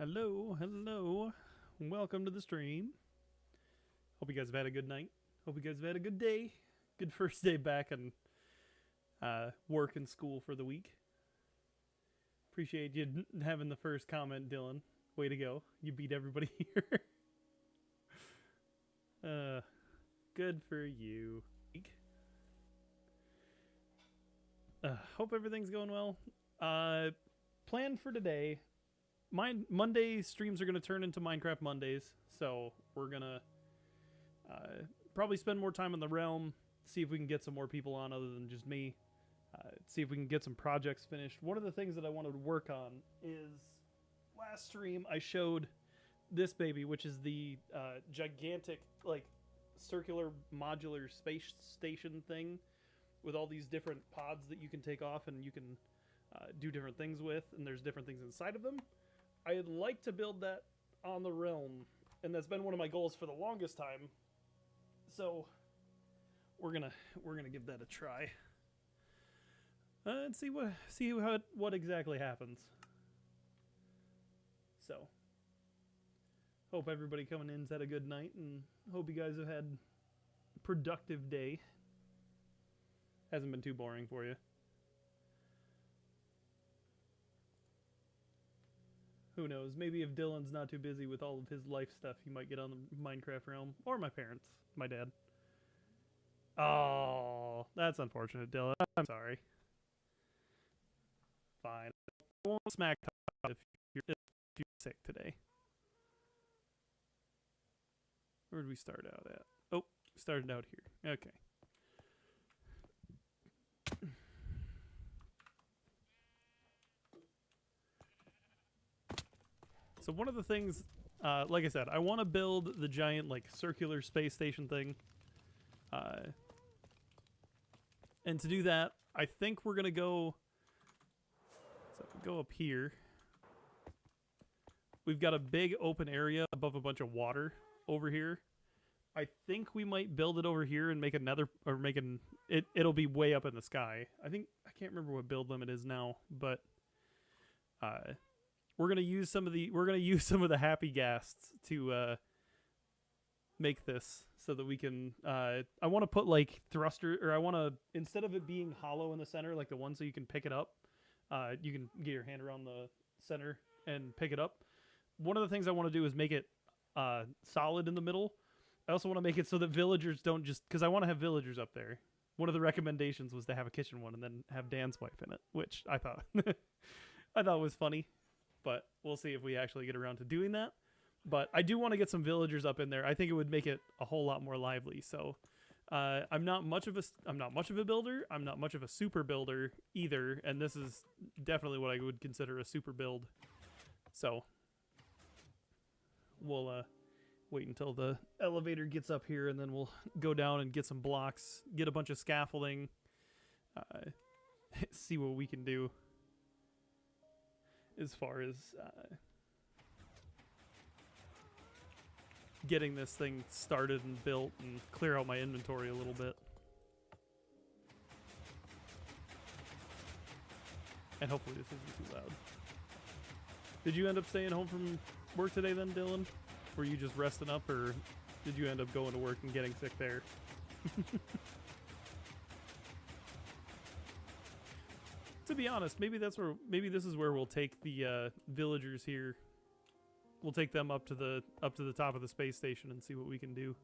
Hello, hello. Welcome to the stream. Hope you guys have had a good night. Hope you guys have had a good day. Good first day back on work and school for the week. Appreciate you having the first comment, Dylan. Way to go. You beat everybody here. Good for you. Hope everything's going well. Plan for today. Monday streams are going to turn into Minecraft Mondays, so we're going to probably spend more time in the realm, see if we can get some more people on other than just me, see if we can get some projects finished. One of the things that I wanted to work on is last stream I showed this baby, which is the gigantic, like, circular modular space station thing with all these different pods that you can take off and you can do different things with, and there's different things inside of them. I'd like to build that on the realm, and that's been one of my goals for the longest time. So we're gonna give that a try and see what exactly happens. So hope everybody coming in's had a good night, and hope you guys have had a productive day. Hasn't been too boring for you. Who knows? Maybe if Dylan's not too busy with all of his life stuff, he might get on the Minecraft realm. Or my parents. My dad. Oh, that's unfortunate, Dylan. I'm sorry. Fine. I won't smack talk if you're sick today. Where did we start out at? Oh, started out here. Okay. So one of the things, like I said, I want to build the giant, like, circular space station thing. And to do that, I think we're going to go up here. We've got a big open area above a bunch of water over here. I think we might build it over here and make another, or it'll be way up in the sky. I can't remember what build limit is now, but we're gonna use some of the happy ghasts to make this so that we can. I want to put like thruster, or I want to, instead of it being hollow in the center, like the one so you can pick it up. You can get your hand around the center and pick it up. One of the things I want to do is make it solid in the middle. I also want to make it so that villagers don't just, because I want to have villagers up there. One of the recommendations was to have a kitchen one and then have Dan's wife in it, which I thought was funny. But we'll see if we actually get around to doing that. But I do want to get some villagers up in there. I think it would make it a whole lot more lively. So I'm not much of a builder. I'm not much of a super builder either. And this is definitely what I would consider a super build. So we'll wait until the elevator gets up here, and then we'll go down and get some blocks, get a bunch of scaffolding, see what we can do as far as getting this thing started and built and clear out my inventory a little bit. And hopefully this isn't too loud. Did you end up staying home from work today then, Dylan? Were you just resting up, or did you end up going to work and getting sick there? To be honest, maybe this is where we'll take the villagers here. We'll take them up to the top of the space station and see what we can do.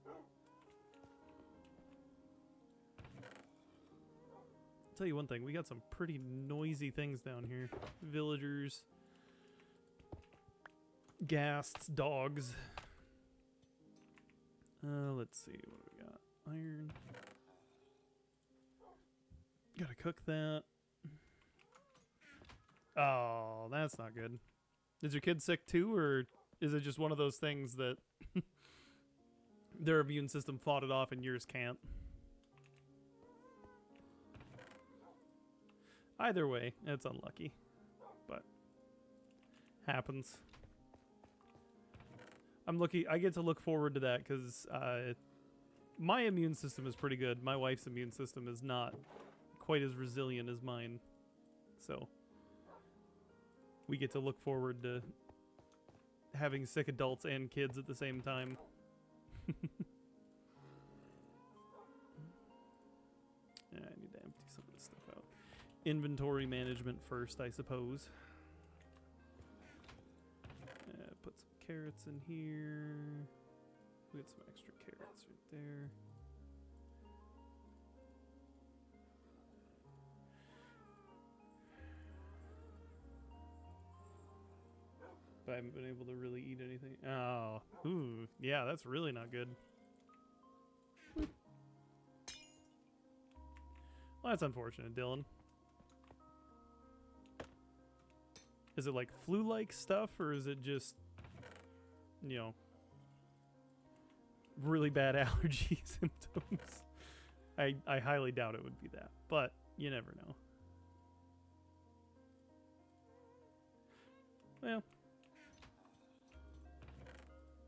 I'll tell you one thing, we got some pretty noisy things down here. Villagers, ghasts, dogs. Let's see what we got. Iron. Gotta cook that. Oh, that's not good. Is your kid sick too, or is it just one of those things that their immune system fought it off and yours can't? Either way, it's unlucky, but happens. I get to look forward to that because my immune system is pretty good. My wife's immune system is not quite as resilient as mine, so we get to look forward to having sick adults and kids at the same time. Yeah, I need to empty some of this stuff out. Inventory management first, I suppose. Put some carrots in here. We got some extra carrots right there. But I haven't been able to really eat anything. Oh, ooh, yeah, that's really not good. Well, that's unfortunate, Dylan. Is it like flu-like stuff, or is it just, you know, really bad allergy symptoms? I highly doubt it would be that, but you never know. Well,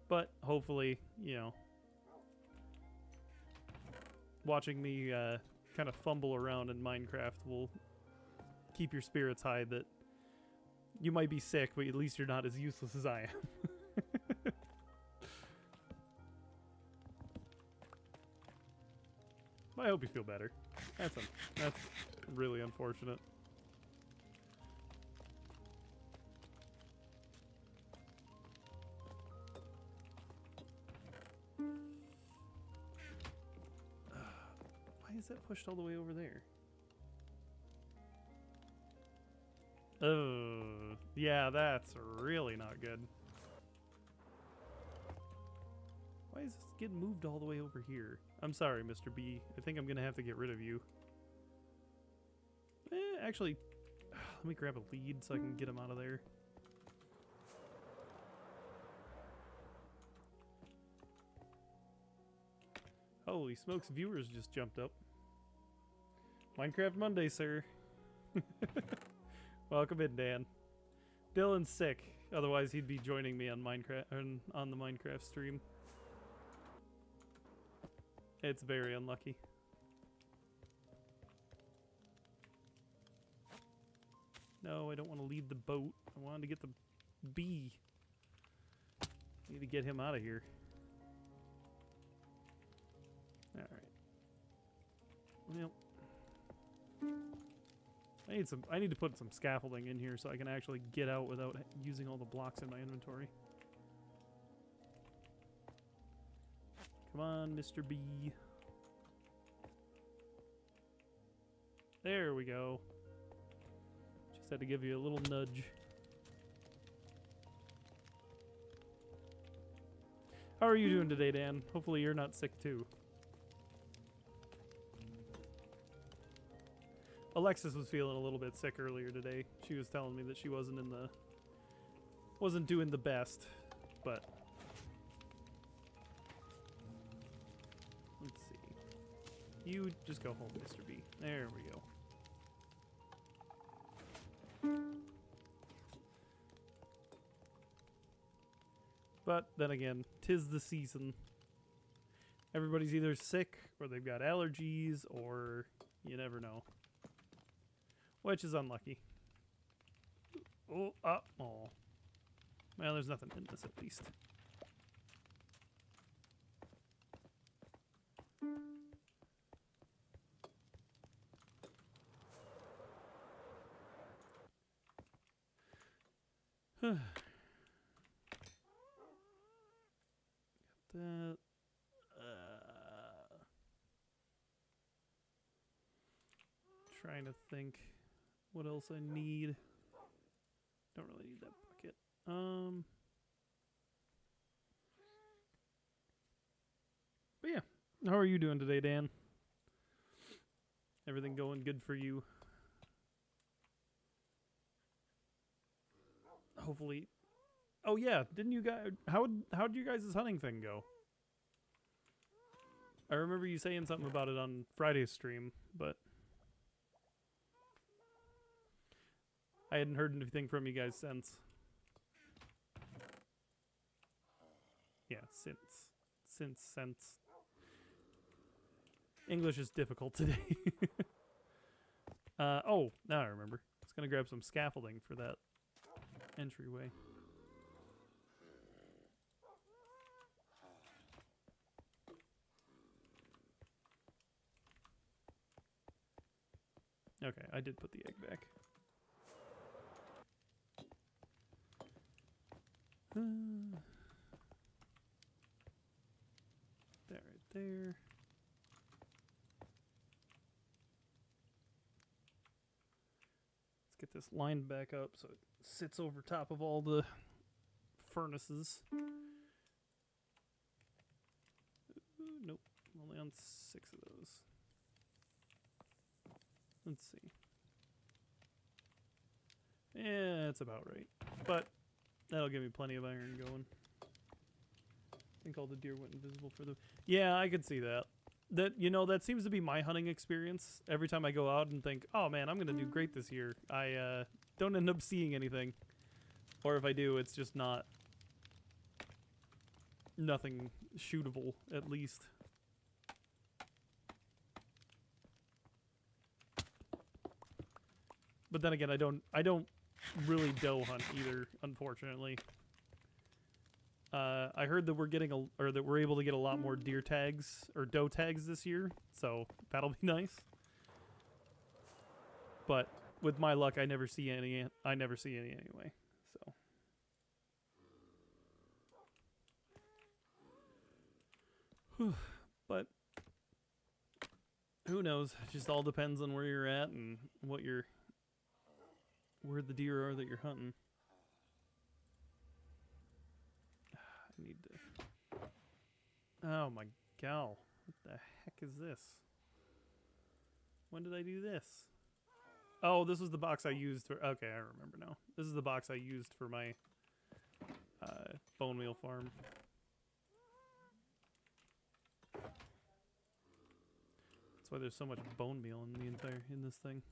but hopefully, you know, watching me kind of fumble around in Minecraft will keep your spirits high that you might be sick, but at least you're not as useless as I am. I hope you feel better. That's really unfortunate. Why is that pushed all the way over there? Oh, yeah, that's really not good. Why is this getting moved all the way over here? I'm sorry, Mr. B. I think I'm going to have to get rid of you. Actually, let me grab a lead so I can get him out of there. Holy smokes, viewers just jumped up. Minecraft Monday, sir. Welcome in, Dan. Dylan's sick, otherwise he'd be joining me on Minecraft on the Minecraft stream. It's very unlucky. No, I don't want to leave the boat. I wanted to get the bee. Need to get him out of here. Alright. Well, I need to put some scaffolding in here so I can actually get out without using all the blocks in my inventory. Come on, Mr. B. There we go. Just had to give you a little nudge. How are you doing today, Dan? Hopefully you're not sick too. Alexis was feeling a little bit sick earlier today. She was telling me that she wasn't doing the best, but let's see. You just go home, Mr. B. There we go. But then again, 'tis the season. Everybody's either sick or they've got allergies or you never know. Which is unlucky. Oh, oh. Well, there's nothing in this at least. Got that. Trying to think what else I need. Don't really need that bucket. But yeah, how are you doing today, Dan? Everything going good for you? Hopefully. Oh yeah, didn't you guys? How'd you guys' hunting thing go? I remember you saying something about it on Friday's stream, but I hadn't heard anything from you guys since. Yeah, since. English is difficult today. Oh, now I remember. I was gonna grab some scaffolding for that entryway. Okay, I did put the egg back. That right there. Let's get this lined back up so it sits over top of all the furnaces. Ooh, nope, I'm only on 6 of those. Let's see. Yeah, that's about right. But that'll give me plenty of iron going. I think all the deer went invisible for the... Yeah, I could see that. That, you know, that seems to be my hunting experience. Every time I go out and think, oh man, I'm going to do great this year, I don't end up seeing anything. Or if I do, it's just not... nothing shootable, at least. But then again, I don't really doe hunt either, unfortunately. I heard that we're able to get a lot more deer tags or doe tags this year, so that'll be nice. But with my luck, I never see any anyway. So, but who knows? It just all depends on where you're at and where the deer are that you're hunting. I need to... Oh my god. What the heck is this? When did I do this? Oh, this was the box I used for... Okay, I remember now. This is the box I used for my bone meal farm. That's why there's so much bone meal in this thing.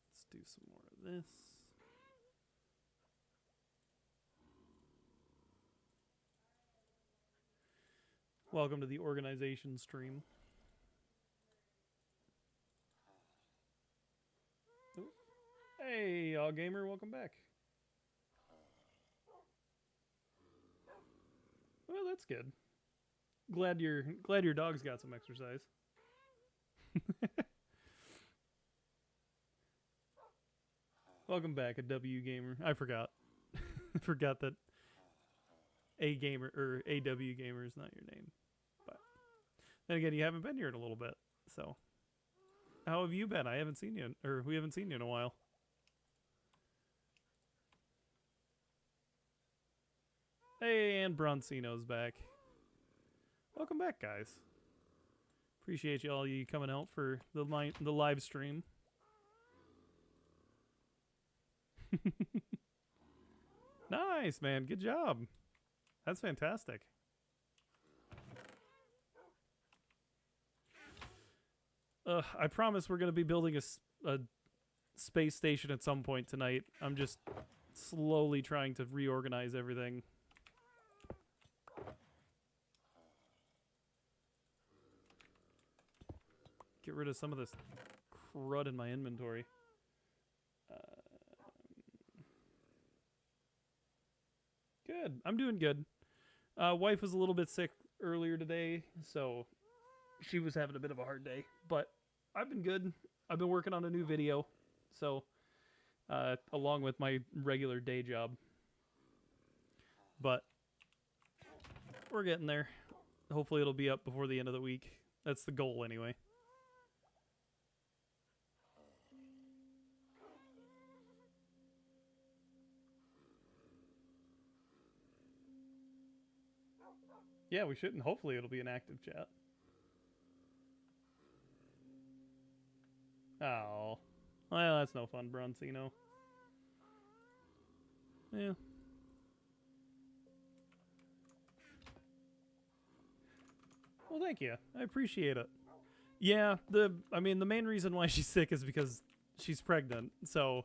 Let's do some more of this. Welcome to the organization stream. Ooh. Hey, All Gamer, welcome back. Well, that's good. Glad your dog's got some exercise. Welcome back, a W Gamer. I forgot. I forgot that A Gamer or AW Gamer is not your name. But then again, you haven't been here in a little bit. So how have you been? I haven't seen you, or we haven't seen you in a while. Hey, and Broncino's back. Welcome back, guys. Appreciate you coming out for the live stream. Nice, man. Good job. That's fantastic. I promise we're going to be building a space station at some point tonight. I'm just slowly trying to reorganize everything. Get rid of some of this crud in my inventory. Good. I'm doing good. Wife was a little bit sick earlier today, so she was having a bit of a hard day. But I've been good. I've been working on a new video, so along with my regular day job. But we're getting there. Hopefully it'll be up before the end of the week. That's the goal anyway. Yeah, we shouldn't. Hopefully it'll be an active chat. Oh. Well, that's no fun, Broncino. Yeah. Well, thank you. I appreciate it. Yeah, I mean, the main reason why she's sick is because she's pregnant. So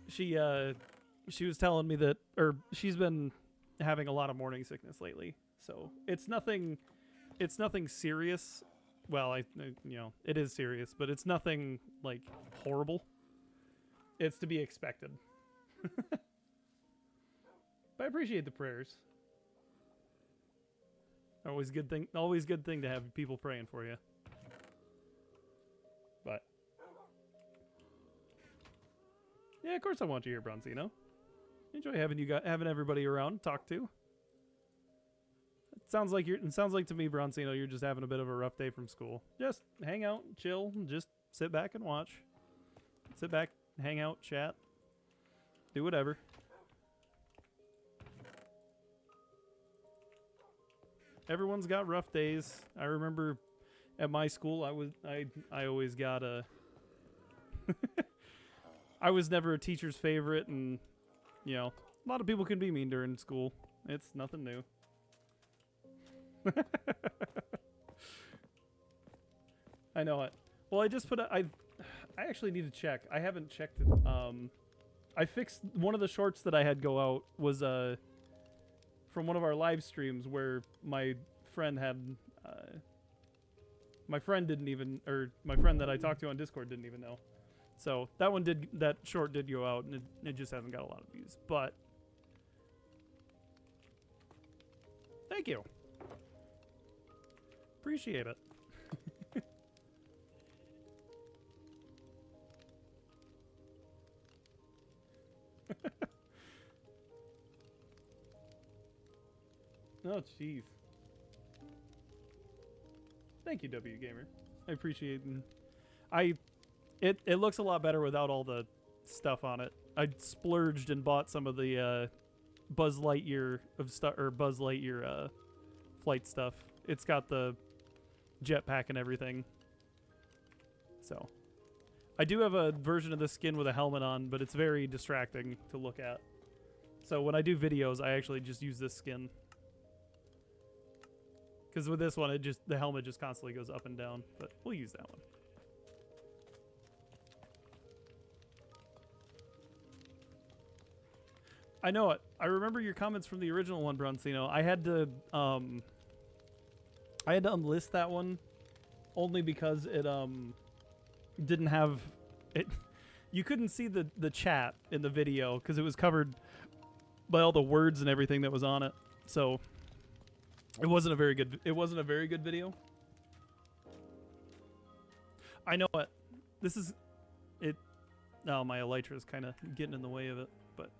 she was telling me that, or she's been having a lot of morning sickness lately. So it's nothing serious. Well, you know, it is serious, but it's nothing like horrible. It's to be expected. But I appreciate the prayers. Always good thing. Always good thing to have people praying for you. But yeah, of course I want you here, Bronzino. Enjoy having everybody around to talk to. It sounds like to me, Bronzino, you're just having a bit of a rough day from school. Just hang out, chill, and just sit back and watch. Sit back, hang out, chat, do whatever. Everyone's got rough days. I remember at my school, I always got a. I was never a teacher's favorite, and you know, a lot of people can be mean during school. It's nothing new. I know it. Well, I just put I actually need to check. I haven't checked it. I fixed one of the shorts that I had go out was from one of our live streams where my friend had my friend that I talked to on Discord didn't even know. So that short did go out, and it just hasn't got a lot of views. But thank you. Appreciate it. Oh, jeez. Thank you, W Gamer. I appreciate it. It looks a lot better without all the stuff on it. I splurged and bought some of the Buzz Lightyear flight stuff. It's got the jetpack and everything. So, I do have a version of the skin with a helmet on, but it's very distracting to look at. So when I do videos, I actually just use this skin. Because with this one, the helmet just constantly goes up and down. But we'll use that one. I know it. I remember your comments from the original one, Bronzino. I had to unlist that one only because it didn't have it. You couldn't see the chat in the video because it was covered by all the words and everything that was on it. So it wasn't a very good video. I know it. This is it. Oh, my elytra is kind of getting in the way of it. But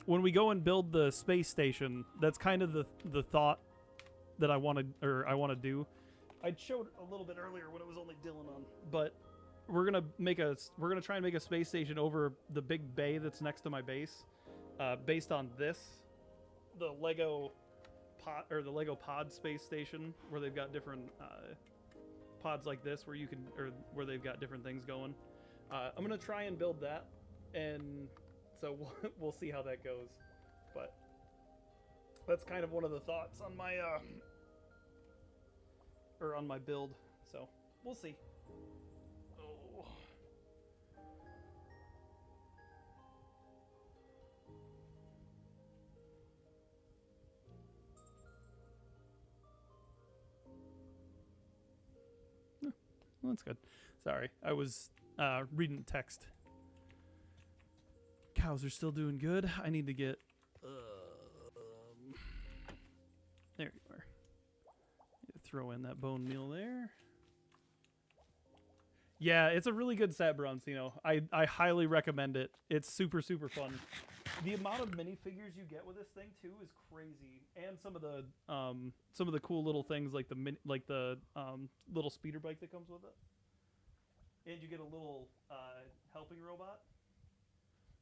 when we go and build the space station, that's kind of the thought that I want to do. I showed a little bit earlier when it was only Dylan on, but we're gonna try and make a space station over the big bay that's next to my base, based on the Lego pod space station, where they've got different pods like this where they've got different things going. I'm gonna try and build that, and so we'll see how that goes. But that's kind of one of the thoughts on my on my build. So we'll see. Oh. Well, that's good. Sorry, I was reading text. Cows are still doing good. I need to get. There you are. Throw in that bone meal there. Yeah, it's a really good set, Bronzino. I highly recommend it. It's super, super fun. The amount of minifigures you get with this thing too is crazy, and some of the cool little things like the little speeder bike that comes with it, and you get a little helping robot.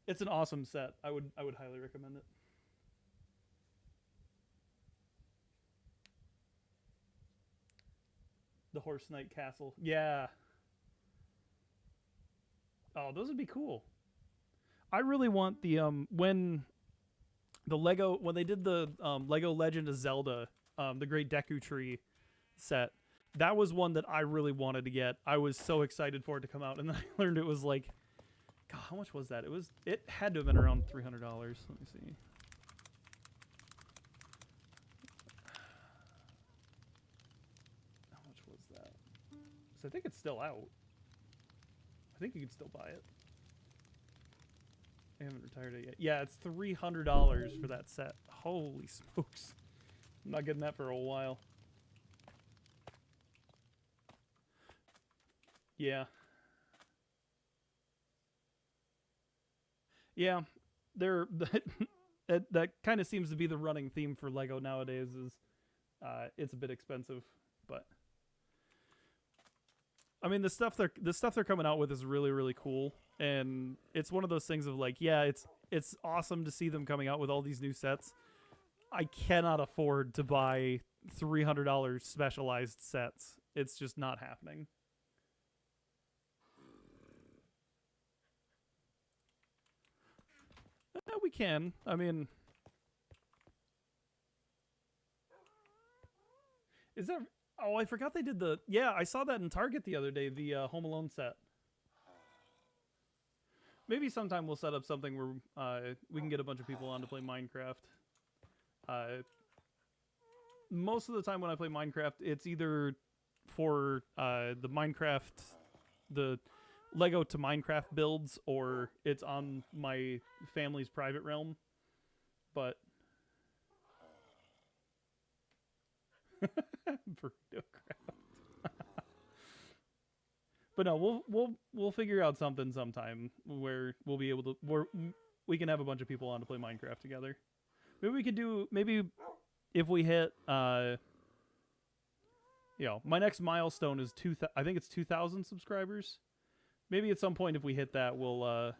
It's an awesome set. I would highly recommend it. The Horse Knight Castle. Yeah. Oh, those would be cool. I really want the when they did the Lego Legend of Zelda, the Great Deku Tree set. That was one that I really wanted to get. I was so excited for it to come out, and then I learned it was like, God, how much was that? It had to have been around $300. Let me see. So I think it's still out. I think you can still buy it. I haven't retired it yet. Yeah, it's $300 for that set. Holy smokes. I'm not getting that for a while. Yeah. Yeah. They're that kind of seems to be the running theme for Lego nowadays is it's a bit expensive, but I mean the stuff they're coming out with is really really cool, and it's one of those things of like, yeah, it's awesome to see them coming out with all these new sets. I cannot afford to buy $300 specialized sets. It's just not happening. We can. I mean, is that? Oh, I forgot they did the. Yeah, I saw that in Target the other day. The Home Alone set. Maybe sometime we'll set up something where we can get a bunch of people on to play Minecraft. Most of the time when I play Minecraft, it's either for the Lego to Minecraft builds, or it's on my family's private realm. But burrito craft. But no, we'll figure out something sometime where we'll be able to where we can have a bunch of people on to play Minecraft together. Maybe we could do if we hit my next milestone is I think it's 2,000 subscribers. Maybe at some point if we hit that, we'll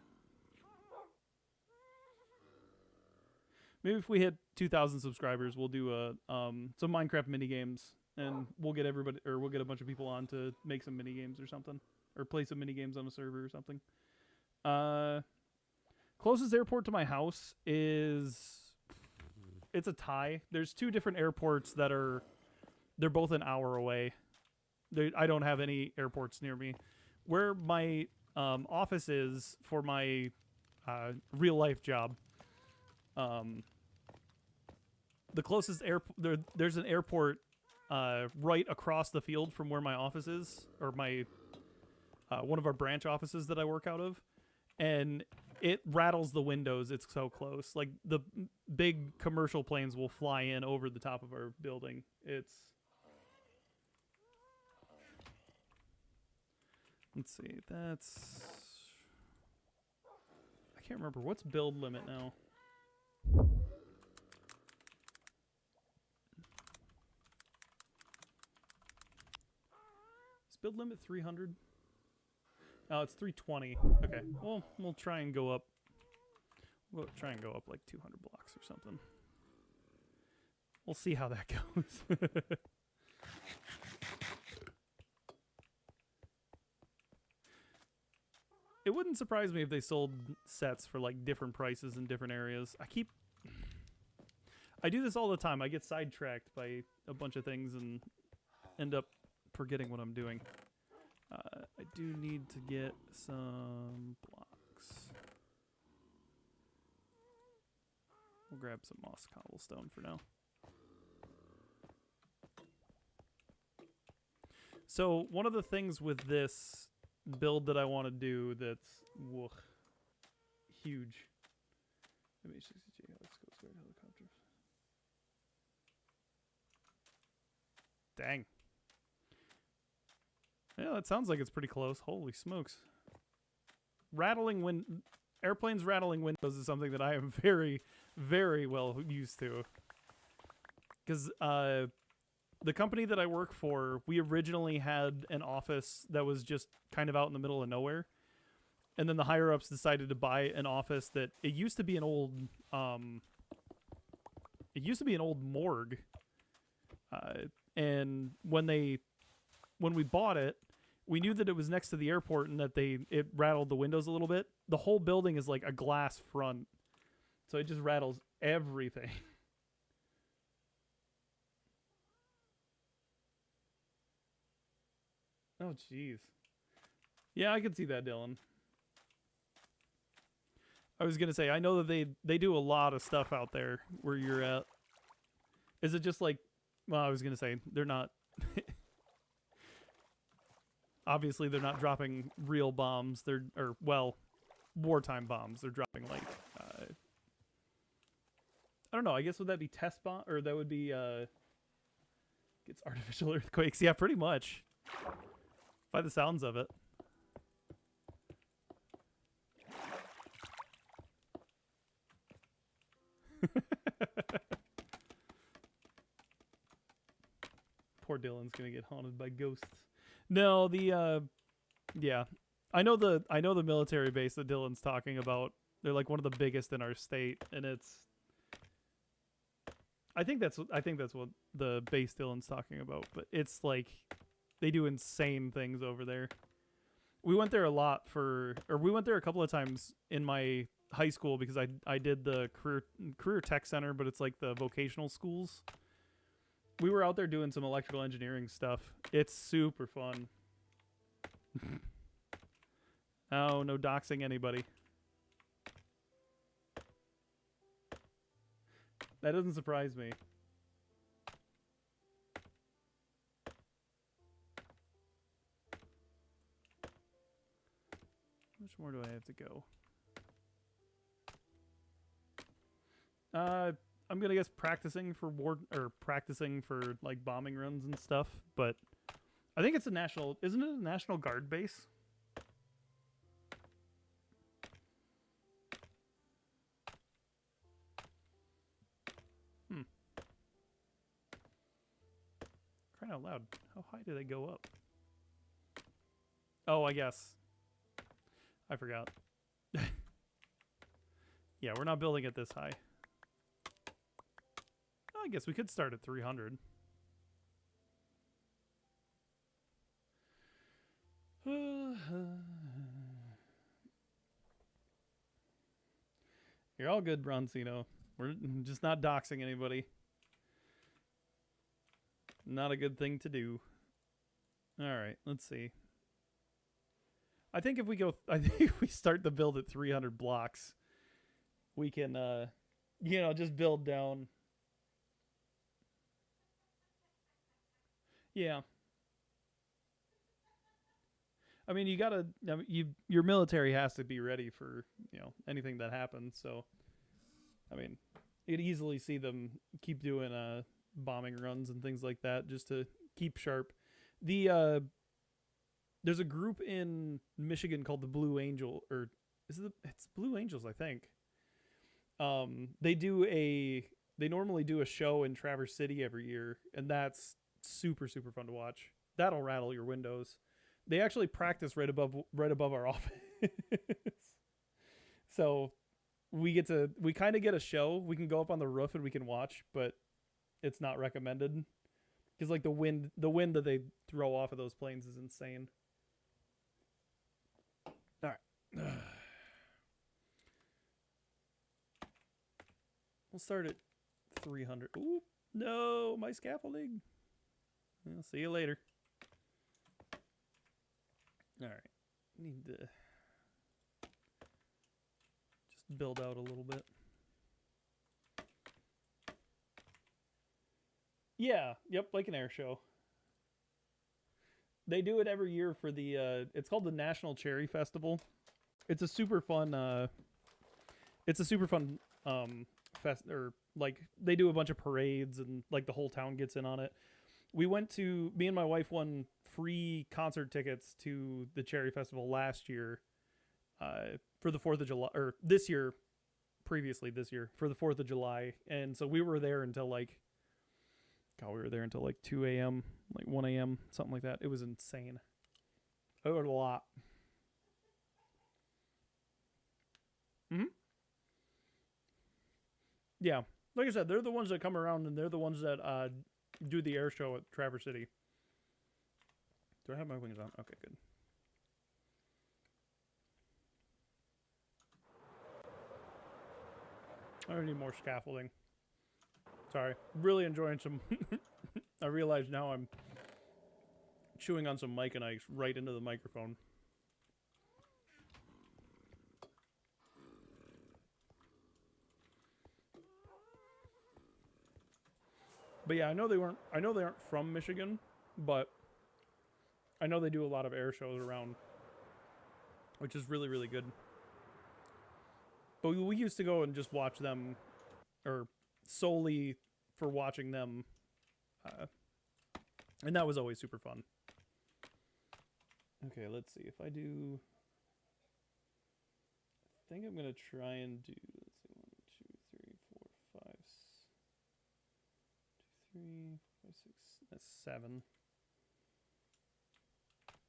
maybe if we hit 2,000 subscribers, we'll do some Minecraft mini games, and we'll get a bunch of people on to make some mini games or something, or play some mini games on a server or something. Closest airport to my house it's a tie. There's two different airports they're both an hour away. I don't have any airports near me. Where my office is for my real life job, the closest there's an airport right across the field from where my office is, or my one of our branch offices that I work out of, and it rattles the windows. It's so close. Like the big commercial planes will fly in over the top of our building. Let's see. I can't remember what's build limit now. Is build limit 300? Oh, it's 320. Okay. Well, we'll try and go up. We'll try and go up like 200 blocks or something. We'll see how that goes. It wouldn't surprise me if they sold sets for like different prices in different areas. I do this all the time. I get sidetracked by a bunch of things and end up forgetting what I'm doing. I do need to get some blocks. We'll grab some moss cobblestone for now. So one of the things with this build that I want to do that's huge. MH-60J, let's go square helicopters. Dang. Yeah, that sounds like it's pretty close. Holy smokes. Airplanes rattling windows is something that I am very, very well used to. Because the company that I work for, we originally had an office that was just kind of out in the middle of nowhere. And then the higher-ups decided to buy an office that it used to be an old morgue. And when we bought it, we knew that it was next to the airport and that it rattled the windows a little bit. The whole building is like a glass front, so it just rattles everything. Oh, jeez. Yeah, I can see that, Dylan. I was gonna say, I know that they do a lot of stuff out there where you're at. Is it just like? Well, I was gonna say they're not. Obviously, they're not dropping real bombs. Wartime bombs. They're dropping like, I don't know. I guess would that be test bomb, or that would be It's artificial earthquakes. Yeah, pretty much. By the sounds of it. Poor Dylan's gonna get haunted by ghosts. No, yeah. I know the military base that Dylan's talking about. They're like one of the biggest in our state, and I think that's what the base Dylan's talking about, but it's like they do insane things over there. We went there we went there a couple of times in my high school because I did the career tech center, but it's like the vocational schools. We were out there doing some electrical engineering stuff. It's super fun. Oh, no doxing anybody. That doesn't surprise me. How much more do I have to go? I'm gonna guess practicing for practicing for like bombing runs and stuff, but I think it's isn't it a National Guard base? Crying out loud. How high do they go up? Oh, I guess. I forgot. Yeah, we're not building it this high. I guess we could start at 300. You're all good, Broncino. We're just not doxing anybody. Not a good thing to do. All right, let's see. I think if we start the build at 300 blocks, we can, just build down. Yeah. I mean, your military has to be ready for, anything that happens. So, I mean, you could easily see them keep doing bombing runs and things like that just to keep sharp. There's a group in Michigan called the Blue Angel, or it's Blue Angels, I think. They normally do a show in Traverse City every year, and that's super, super fun to watch. That'll rattle your windows. They actually practice right above our office. So we kind of get a show. We can go up on the roof and we can watch, but it's not recommended because like the wind that they throw off of those planes is insane. All right. We'll start at 300. Ooh, no, my scaffolding. I'll see you later. All right. Need to just build out a little bit. Yeah, yep, like an air show. They do it every year for the it's called the National Cherry Festival. It's a super fun fest, or like they do a bunch of parades and like the whole town gets in on it. Me and my wife won free concert tickets to the Cherry Festival last year for the 4th of July, or previously this year for the 4th of July. And so we were there until like 2 a.m., like 1 a.m., something like that. It was insane. It was a lot. Yeah. Like I said, they're the ones that come around, and they're the ones that do the air show at Traverse City. Do I have my wings on? Okay, good. I don't need more scaffolding. Sorry. Really enjoying some... I realize now I'm chewing on some Mike and Ike's right into the microphone. But yeah, I know they aren't from Michigan, but I know they do a lot of air shows around, which is really, really good. But we used to go and just watch them, or solely for watching them And that was always super fun. Okay, let's see. If I do... I think I'm going to try and do... Let's see. 1, 2, 3, 4, 5... 2, 3, 4, 5, 6... That's 7.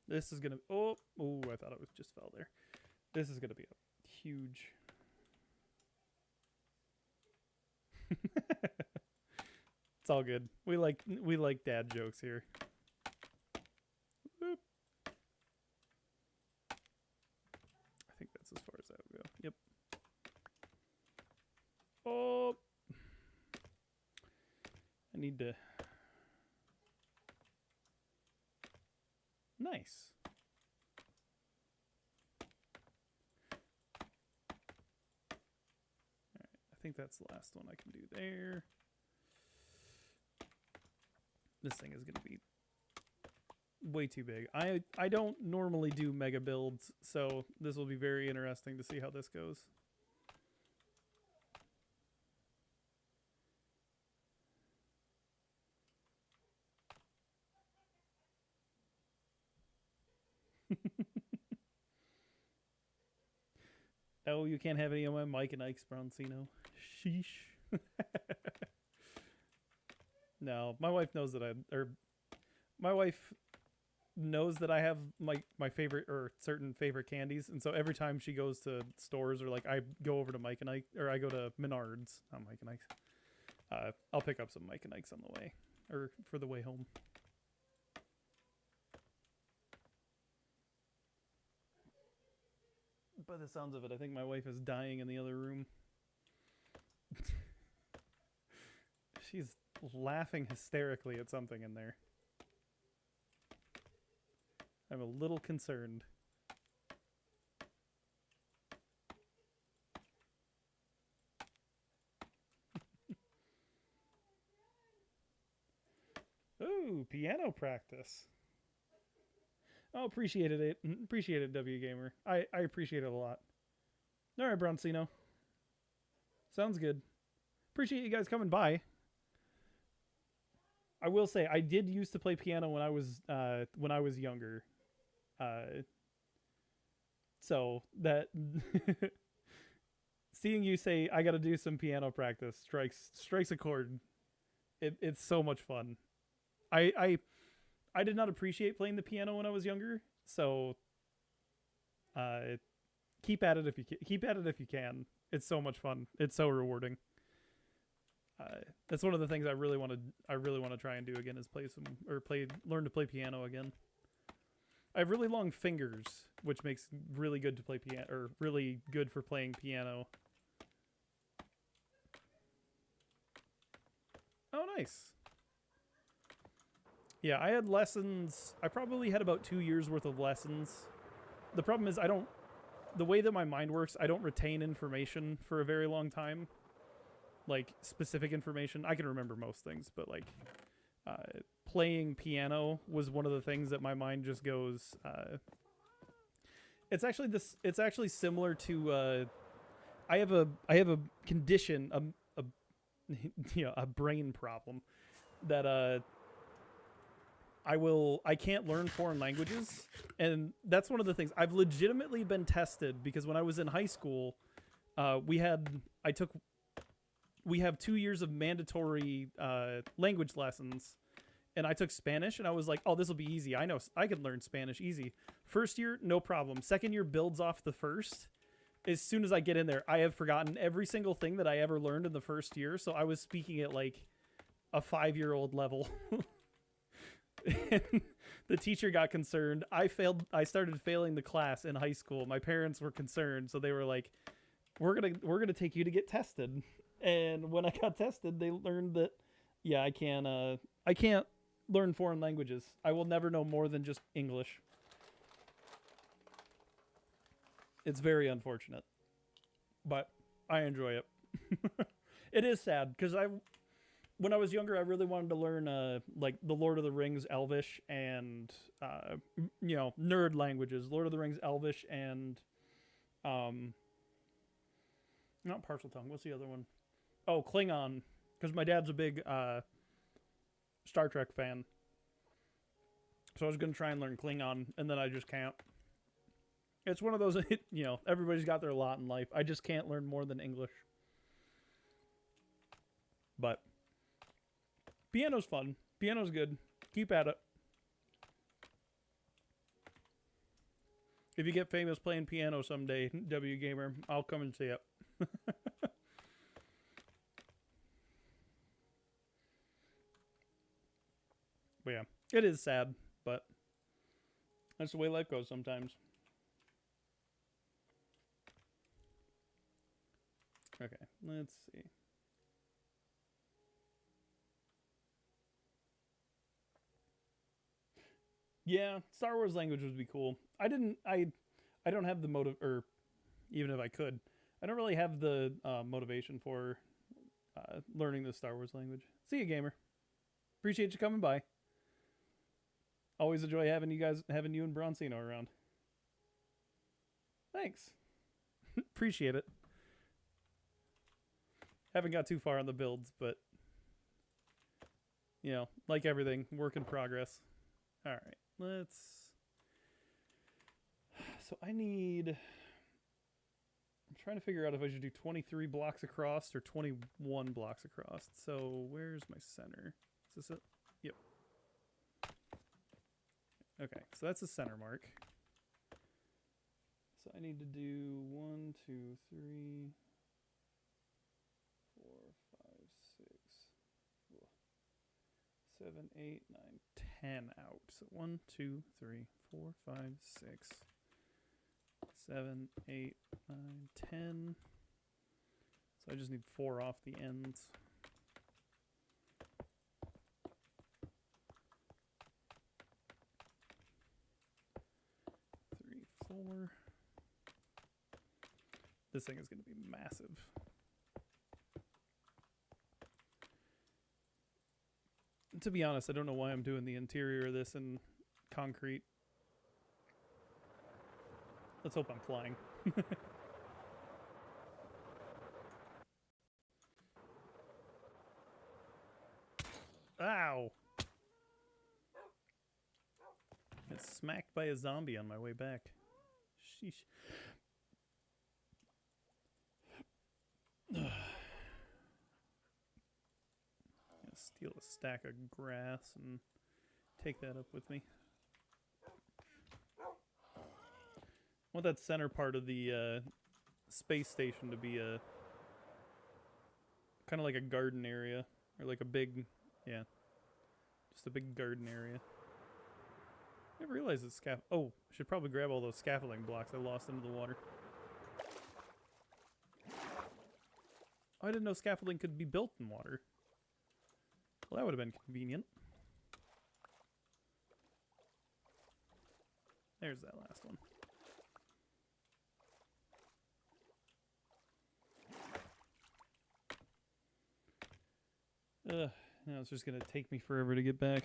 This is going to... Oh, I thought it was just fell there. This is going to be a huge... It's all good. We like dad jokes here. Whoop. I think that's as far as that would go. Yep. Oh. I need to. Nice. All right. I think that's the last one I can do there. This thing is going to be way too big. I don't normally do mega builds, so this will be very interesting to see how this goes. Oh, you can't have any of my Mike and Ike's Broncino. Sheesh. No, my wife knows that my wife knows that I have my favorite or certain favorite candies, and so every time she goes to stores or like I go over to Mike and Ike, or I go to Menards, not Mike and Ike's, I'll pick up some Mike and Ike's on the way, or for the way home. By the sounds of it, I think my wife is dying in the other room. She's laughing hysterically at something in there. I'm a little concerned. Ooh, piano practice. Oh, appreciate it. Appreciate it, W Gamer. I appreciate it a lot. All right, Broncino. Sounds good. Appreciate you guys coming by. I will say I did used to play piano when I was younger. So that seeing you say I got to do some piano practice strikes a chord. It's so much fun. I did not appreciate playing the piano when I was younger, so keep at it if you can. It's so much fun. It's so rewarding. That's one of the things I really want to try and do again is learn to play piano again. I have really long fingers, which makes really good to play piano, or really good for playing piano. Oh, nice. Yeah, I had lessons. I probably had about 2 years worth of lessons. The problem is the way that my mind works, I don't retain information for a very long time. Like specific information. I can remember most things, but like playing piano was one of the things that my mind just goes it's actually similar to I have a condition, a brain problem that I can't learn foreign languages, and that's one of the things I've legitimately been tested, because when I was in high school, we have 2 years of mandatory language lessons, and I took Spanish, and I was like, oh, this will be easy. I know I can learn Spanish easy. First year, no problem. Second year builds off the first. As soon as I get in there, I have forgotten every single thing that I ever learned in the first year, so I was speaking at like a 5-year-old level. And the teacher got concerned. I started failing the class in high school. My parents were concerned, so they were like, we're gonna take you to get tested. And when I got tested, they learned that, yeah, I can't learn foreign languages. I will never know more than just English. It's very unfortunate, but I enjoy it. It is sad because when I was younger, I really wanted to learn like the Lord of the Rings Elvish and nerd languages. Lord of the Rings Elvish and not Parseltongue. What's the other one? Oh, Klingon, because my dad's a big Star Trek fan. So I was going to try and learn Klingon, and then I just can't. It's one of those, you know, everybody's got their lot in life. I just can't learn more than English. But piano's fun. Piano's good. Keep at it. If you get famous playing piano someday, W Gamer, I'll come and see it. But yeah, it is sad, but that's the way life goes sometimes. Okay, let's see. Yeah, Star Wars language would be cool. I don't have the motive, or even if I could, I don't really have the motivation for learning the Star Wars language. See you, gamer. Appreciate you coming by. Always enjoy having you and Broncino around. Thanks. Appreciate it. Haven't got too far on the builds, but you know, like everything, work in progress. All right, let's. So I'm trying to figure out if I should do 23 blocks across or 21 blocks across. So where's my center? Is this it? Yep. Okay, so that's the center mark. So I need to do 1, 2, 3, 4, 5, 6, 7, 8, 9, 10 out. So 1, 2, 3, 4, 5, 6, 7, 8, 9, 10. So I just need 4 off the ends. 3, 4. This thing is going to be massive. To be honest, I don't know why I'm doing the interior of this in concrete. Let's hope I'm flying. Ow! Got smacked by a zombie on my way back. Sheesh. Steal a stack of grass and take that up with me. I want that center part of the space station to be a kind of like a garden area, or like a big, yeah, just a big garden area. I didn't realize it's oh, I should probably grab all those scaffolding blocks I lost into the water. Oh, I didn't know scaffolding could be built in water. Well, that would have been convenient. There's that last one. Now it's just gonna take me forever to get back.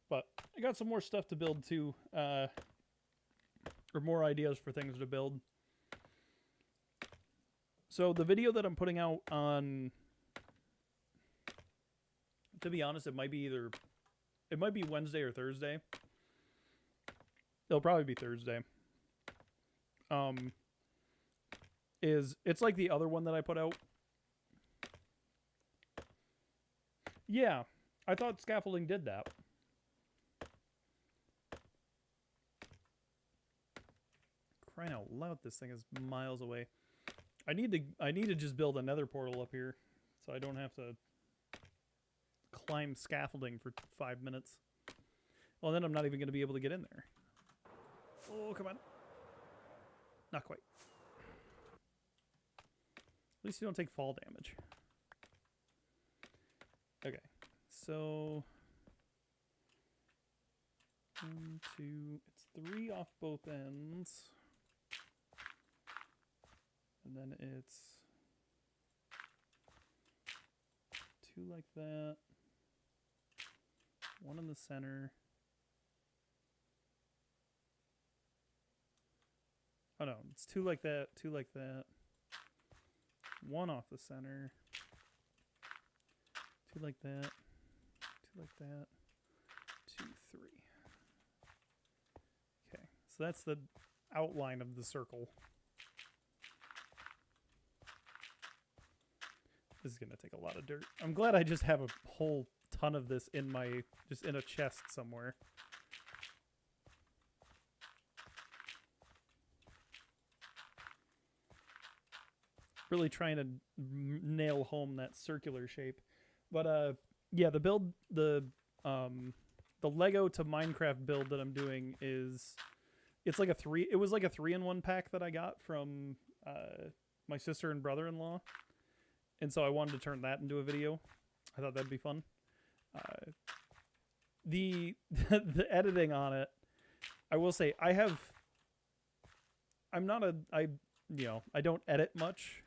But I got some more stuff to build too. Or more ideas for things to build. So the video that I'm putting out on, to be honest, it might be Wednesday or Thursday. It'll probably be Thursday. It's like the other one that I put out. Yeah, I thought scaffolding did that. Crying out loud, this thing is miles away. I need to just build another portal up here so I don't have to climb scaffolding for 5 minutes. Well, then I'm not even going to be able to get in there. Oh, come on. Not quite. At least you don't take fall damage. Okay, so 1, 2, it's 3 off both ends. And then it's 2 like that, 1 in the center. Oh no, it's 2 like that, 2 like that, 1 off the center, 2 like that, 2 like that, 2, 3. Okay, so that's the outline of the circle. This is gonna take a lot of dirt. I'm glad I just have a whole ton of this in my, just in a chest somewhere. Really trying to nail home that circular shape. But yeah, the build, the Lego to Minecraft build that I'm doing is, it's like it was like a 3-in-1 pack that I got from my sister and brother-in-law. And so I wanted to turn that into a video. I thought that'd be fun. The editing on it, I will say, I don't edit much.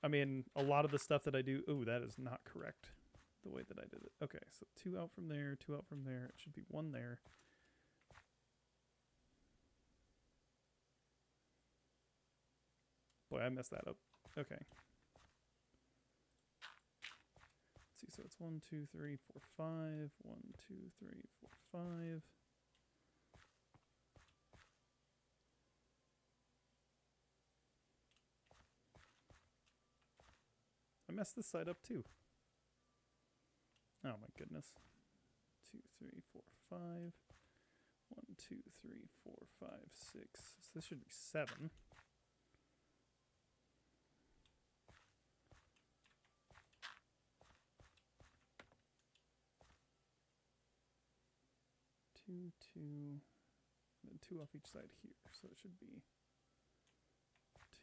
I mean, a lot of the stuff that I do, ooh, that is not correct, the way that I did it. Okay, so 2 out from there, 2 out from there. It should be 1 there. Boy, I messed that up. Okay. Let's see, so it's 1, 2, 3, 4, 5. 1, 2, 3, 4, 5. I messed this side up too. Oh my goodness. 2, 3, 4, 5. 1, 2, 3, 4, 5, 6. So this should be 7. Two, 2, and then 2 off each side here. So it should be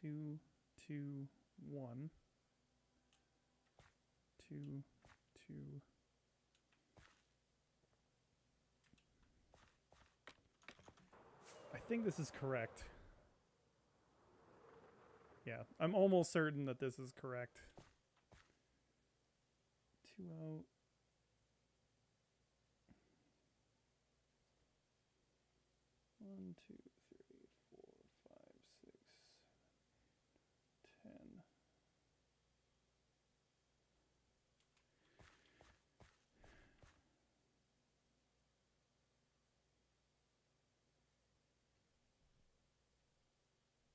2, 2, 1. 2, 2. I think this is correct. Yeah, I'm almost certain that this is correct. 2 out. 1, 2, 3, 4, 5, 6, 10.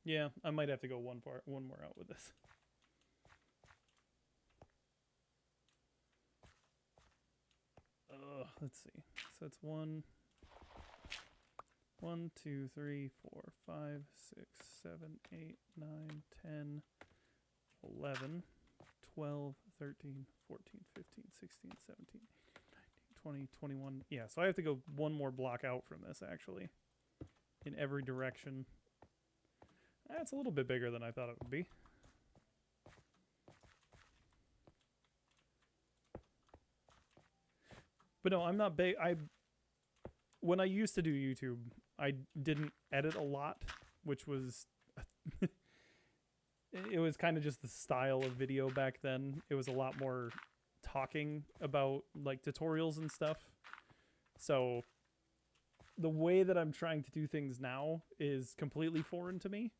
Yeah, I might have to go one more out with this. Let's see. So it's 1, 2, 3, 4, 5, 6, 7, 8, 9, 10, 11, 12, 13, 14, 15, 16, 17, 19, 20, 21. Yeah, so I have to go one more block out from this, actually, in every direction. That's a little bit bigger than I thought it would be. But no, I'm not big. When I used to do YouTube, I didn't edit a lot, which was it was kind of just the style of video back then. It was a lot more talking about like tutorials and stuff. So the way that I'm trying to do things now is completely foreign to me.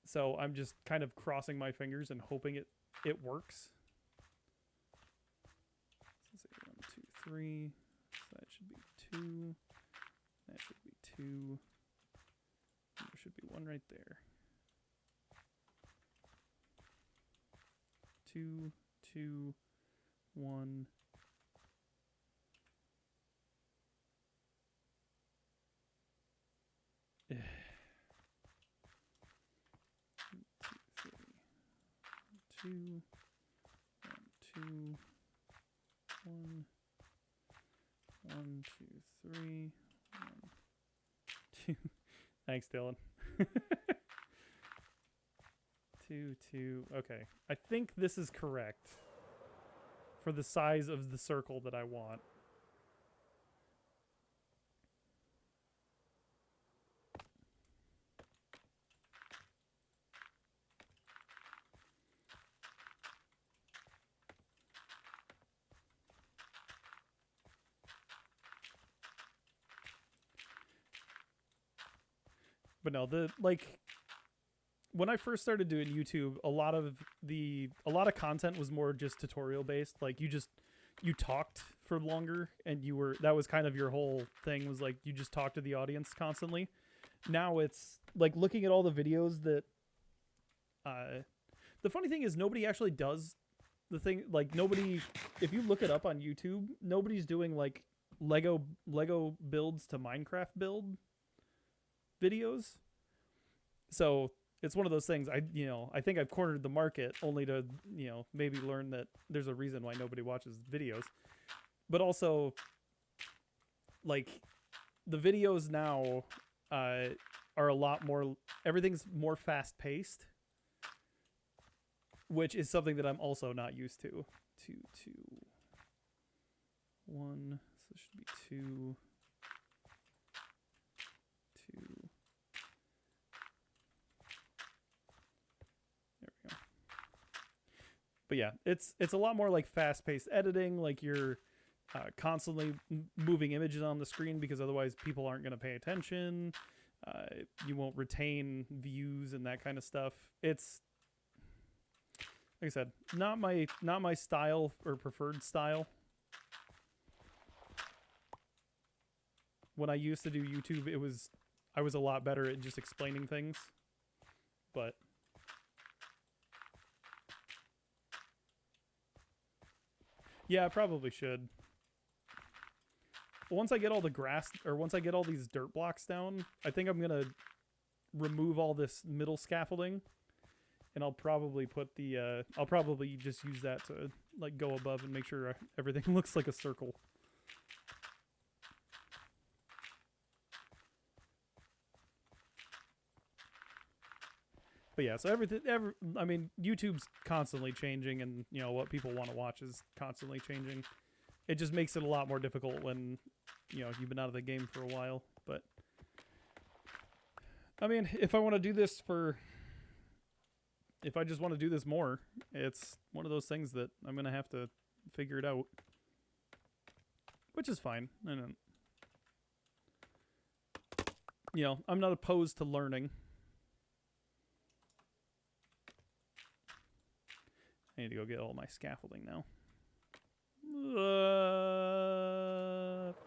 So I'm just kind of crossing my fingers and hoping it works. So let's say 1, 2, 3. So that should be 2. That should be 2. There should be 1 right there. 2, 2, 1. Two, 2, 1, 1, 2, 3, 1, 2. Thanks, Dylan. 2, 2. Okay, I think this is correct for the size of the circle that I want. But no, when I first started doing YouTube, a lot of content was more just tutorial based. Like you talked for longer, and that was kind of your whole thing, was like you just talk to the audience constantly. Now it's like looking at all the videos that the funny thing is nobody actually does the thing. Like nobody, if you look it up on YouTube, nobody's doing like Lego builds to Minecraft build videos. So it's one of those things. I think I've cornered the market, only to maybe learn that there's a reason why nobody watches videos. But also, like, the videos now are a lot more. Everything's more fast paced, which is something that I'm also not used to. 2, 2, 1. So it should be 2, 2. There we go. But yeah, it's a lot more like fast-paced editing. Like you're constantly moving images on the screen, because otherwise people aren't going to pay attention. You won't retain views and that kind of stuff. It's, like I said, not my style or preferred style. When I used to do YouTube, I was a lot better at just explaining things. But yeah, I probably should. Once I get all the grass, or once I get all these dirt blocks down, I think I'm gonna remove all this middle scaffolding, and I'll probably put the I'll probably just use that to like go above and make sure everything looks like a circle. But yeah, so I mean, YouTube's constantly changing, and what people want to watch is constantly changing. It just makes it a lot more difficult when you've been out of the game for a while. But I mean, if I just want to do this more, it's one of those things that I'm gonna have to figure it out, which is fine. I don't, I'm not opposed to learning. I need to go get all my scaffolding now.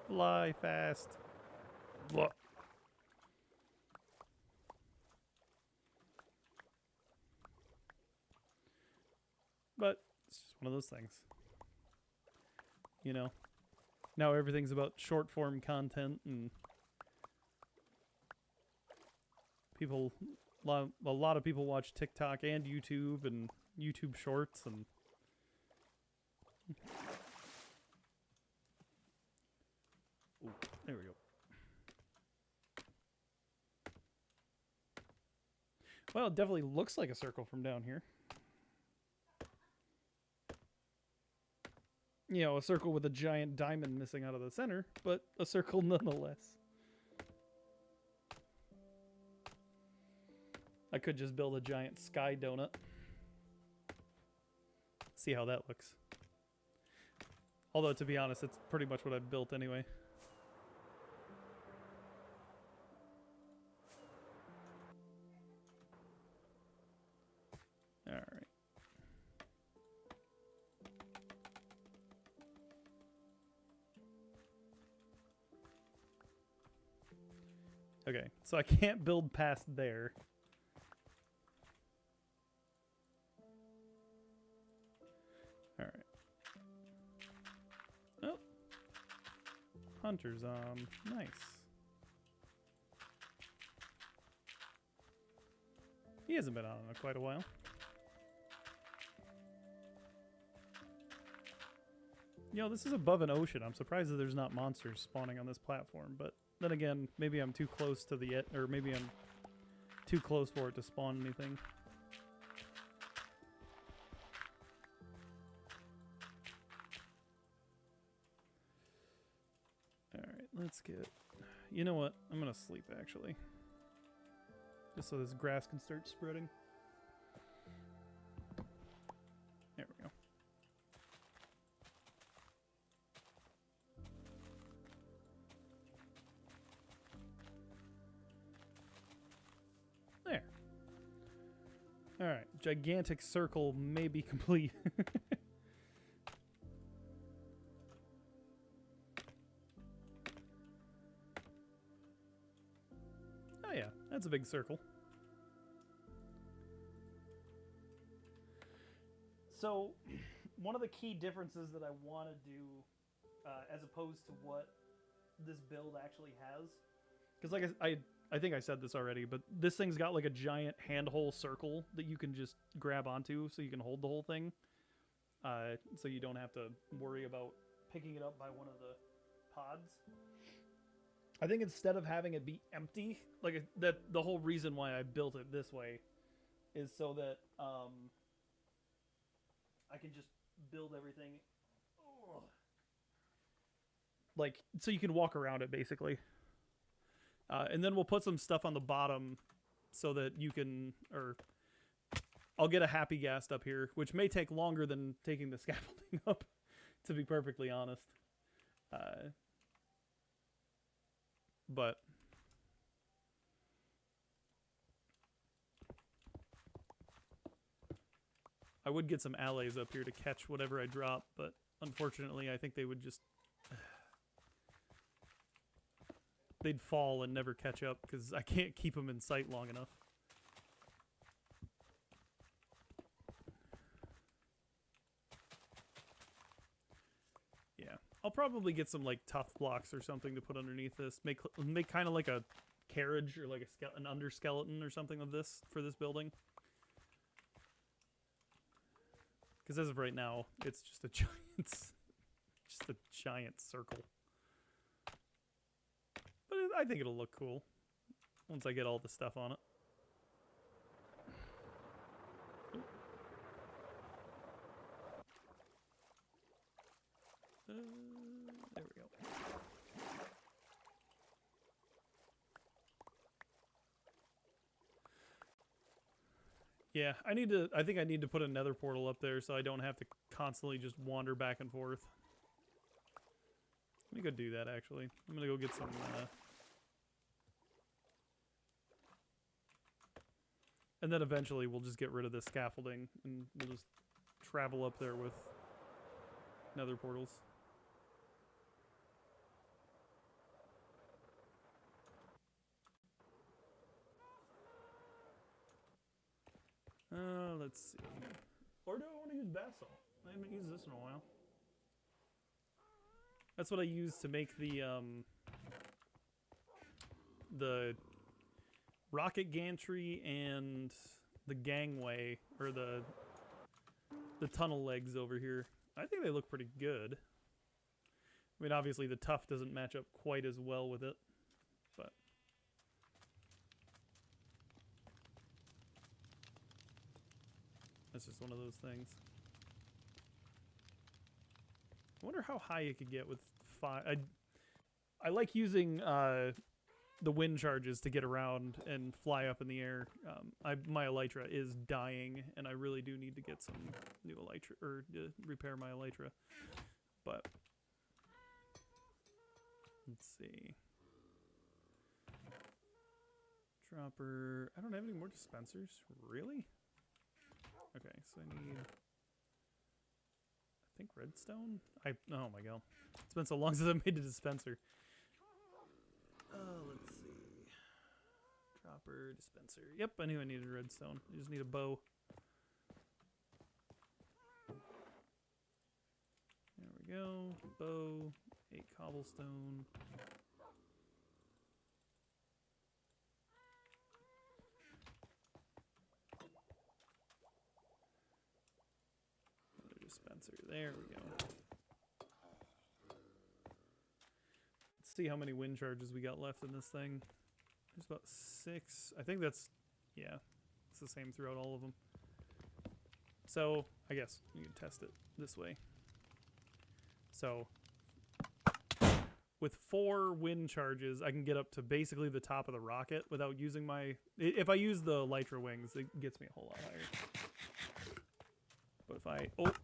Fly fast. Blah. But it's just one of those things. Now everything's about short form content, and a lot of people watch TikTok and YouTube and YouTube Shorts, and ooh, there we go. Well, it definitely looks like a circle from down here. A circle with a giant diamond missing out of the center, but a circle nonetheless. I could just build a giant sky donut. See how that looks. Although, to be honest, it's pretty much what I've built anyway. Alright. Okay, so I can't build past there. Alright. Oh. Hunter's nice. He hasn't been on in quite a while. This is above an ocean. I'm surprised that there's not monsters spawning on this platform, but then again, maybe I'm too close to or maybe I'm too close for it to spawn anything. Alright, let's get... You know what? I'm gonna sleep, actually. Just so this grass can start spreading. There we go. There. Alright, gigantic circle may be complete. Oh yeah, that's a big circle. So, one of the key differences that I want to do, as opposed to what this build actually has, because like I think I said this already, but this thing's got like a giant handhole circle that you can just grab onto, so you can hold the whole thing. So you don't have to worry about picking it up by one of the pods. I think instead of having it be empty, like that, the whole reason why I built it this way is so that I can just build everything, like, so you can walk around it basically. And then we'll put some stuff on the bottom so that you can, or I'll get a happy ghast up here, which may take longer than taking the scaffolding up, to be perfectly honest. But I would get some alloys up here to catch whatever I drop, but unfortunately I think they would just... they'd fall and never catch up because I can't keep them in sight long enough. Yeah, I'll probably get some like tough blocks or something to put underneath this. Make kind of like a carriage or like an underskeleton or something of this for this building. Because as of right now, it's just a giant circle. But I think it'll look cool once I get all the stuff on it. There we go. Yeah, I think I need to put a nether portal up there so I don't have to constantly just wander back and forth. Let me go do that, actually. I'm gonna go get some, and then eventually we'll just get rid of this scaffolding and we'll just travel up there with nether portals. Let's see. Or do I want to use basalt? I haven't used this in a while. That's what I use to make the rocket gantry and the gangway, or the tunnel legs over here. I think they look pretty good. I mean, obviously the tough doesn't match up quite as well with it, but that's just one of those things. I wonder how high it could get with 5. I like using the wind charges to get around and fly up in the air. My elytra is dying, and I really do need to get some new elytra, or repair my elytra. But let's see. Dropper. I don't have any more dispensers. Really? Okay, so I need... I think redstone? Oh my god. It's been so long since I made a dispenser. Let's see. Dropper, dispenser. Yep, I knew I needed redstone. I just need a bow. There we go. Bow, 8 cobblestone. Another dispenser. There we go. Let's see how many wind charges we got left in this thing. There's about 6. I think that's, yeah, it's the same throughout all of them. So I guess you can test it this way. So with 4 wind charges, I can get up to basically the top of the rocket without using my... If I use the elytra wings, it gets me a whole lot higher. But if I... Oh,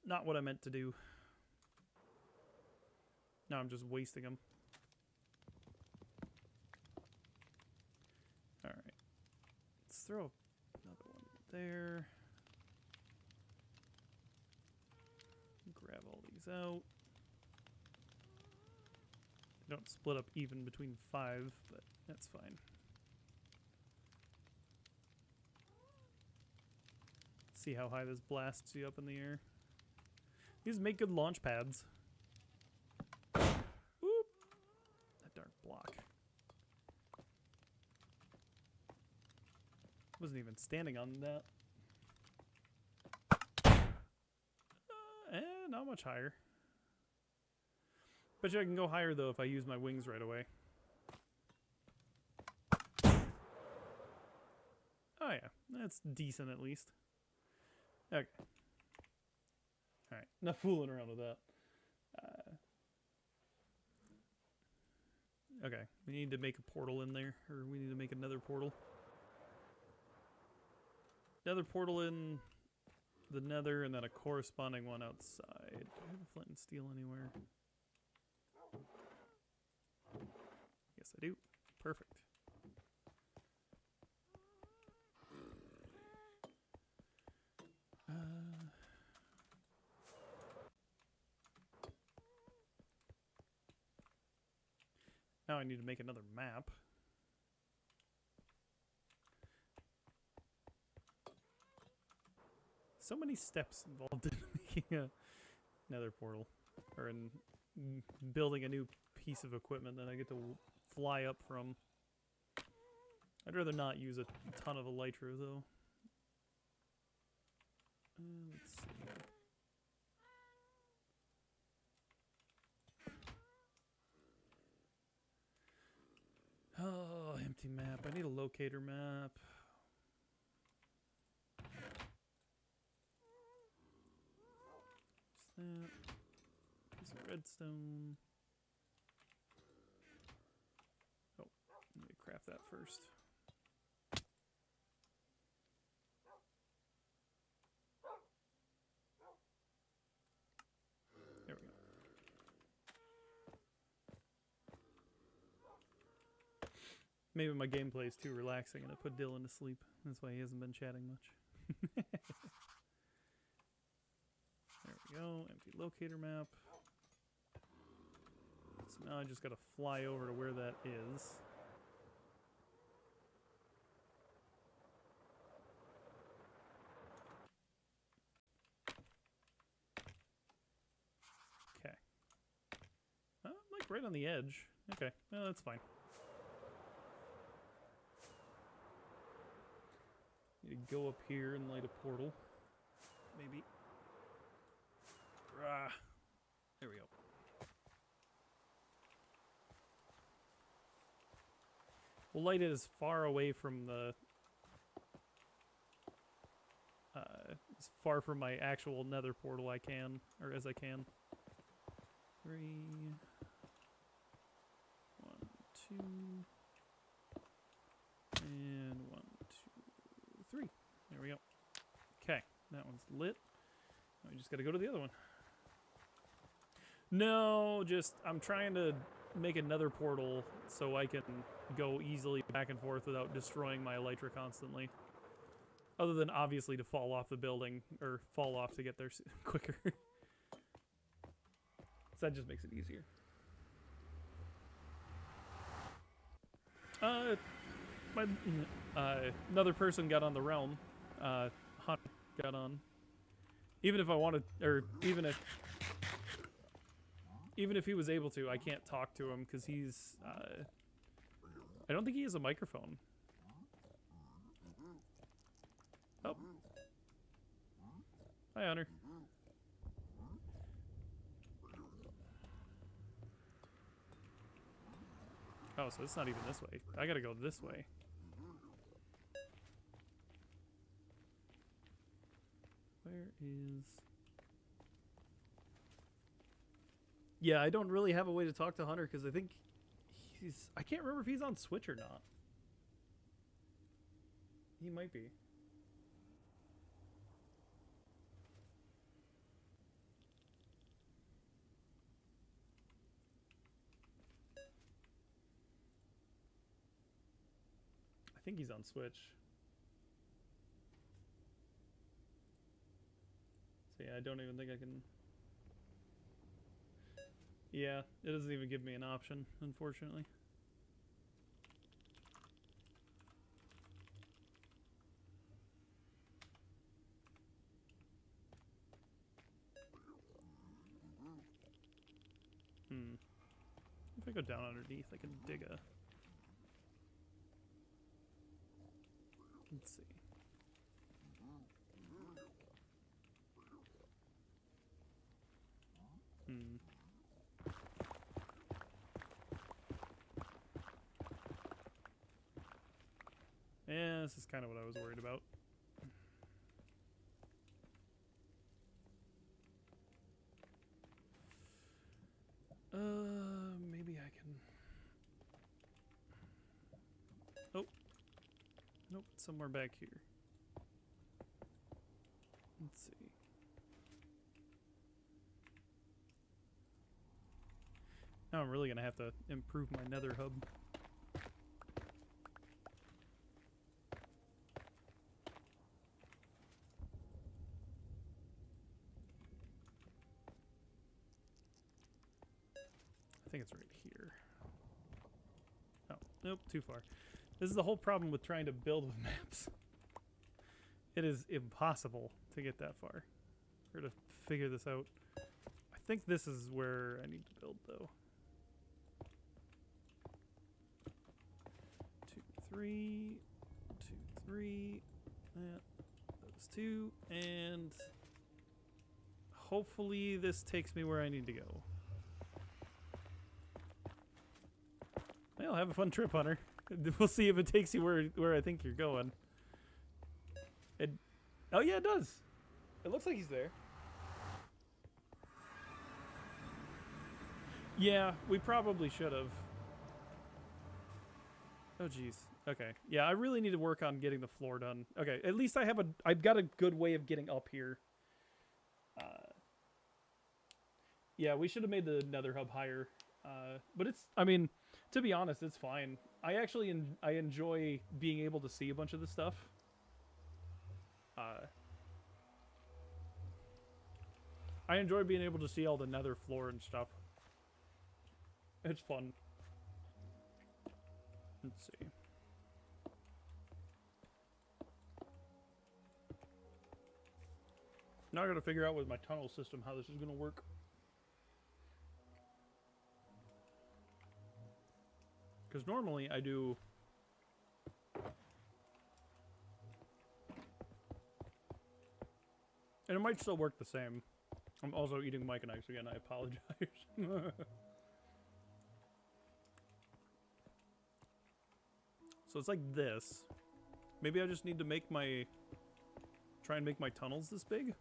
not what I meant to do. Now I'm just wasting them. Alright. Let's throw another one there. Grab all these out. They don't split up even between 5, but that's fine. See how high this blasts you up in the air. These make good launch pads. Oop! That dark block. Wasn't even standing on that. Not much higher. Bet you I can go higher though if I use my wings right away. Oh yeah, that's decent at least. Okay. Alright, not fooling around with that. Okay, we need to make a portal in there, or we need to make another portal. Another portal in the nether, and then a corresponding one outside. Do I have a flint and steel anywhere? Yes, I do. Perfect. Now I need to make another map. So many steps involved in making another portal, or in building a new piece of equipment that I get to fly up from. I'd rather not use a ton of elytra though. Let's see. Oh, empty map. I need a locator map. What's that? Piece of redstone. Oh, let me craft that first. There we go. Maybe my gameplay is too relaxing and I put Dylan to sleep. That's why he hasn't been chatting much. There we go. Empty locator map. So now I just gotta fly over to where that is. Okay. I'm like right on the edge. Okay, well that's fine. Need to go up here and light a portal. Maybe. There we go. We'll light it as far away from the... as far from my actual nether portal I can, or as I can. 3... 1, 2... And 1, 2, 3. There we go. Okay, that one's lit. Now we just gotta go to the other one. No, just I'm trying to make another portal so I can go easily back and forth without destroying my elytra constantly. Other than obviously to fall off the building, or fall off to get there quicker. So that just makes it easier. Another person got on the realm. Hunt got on. Even if I wanted, or even if he was able to, I can't talk to him because he's, I don't think he has a microphone. Oh. Hi, Hunter. Oh, so it's not even this way. I gotta go this way. Where is... Yeah, I don't really have a way to talk to Hunter because I think he's... I can't remember if he's on Switch or not. He might be. I think he's on Switch. See, I don't even think I can... Yeah, it doesn't even give me an option, unfortunately. If I go down underneath, I can dig a... Let's see. Yeah, this is kind of what I was worried about. Maybe I can... Oh. Nope, somewhere back here. Let's see. Now I'm really gonna have to improve my nether hub. I think it's right here. Oh, nope, too far. This is the whole problem with trying to build with maps. It is impossible to get that far. Or to figure this out. I think this is where I need to build, though. 2, 3, 2, 3. Those 2, and hopefully this takes me where I need to go. Well, have a fun trip, Hunter. We'll see if it takes you where I think you're going. Oh yeah, it does. It looks like he's there. Yeah, we probably should have. Oh geez. Okay. Yeah, I really need to work on getting the floor done. Okay, at least I've got a good way of getting up here. Yeah, we should have made the nether hub higher. But it's, I mean, to be honest, it's fine. I actually I enjoy being able to see a bunch of this stuff. I enjoy being able to see all the nether floor and stuff. It's fun. Let's see. Now I gotta figure out with my tunnel system how this is gonna work. Because normally I do... And it might still work the same. I'm also eating Mike and Ike's again, I apologize. So it's like this. Maybe I just need to make my... Try and make my tunnels this big?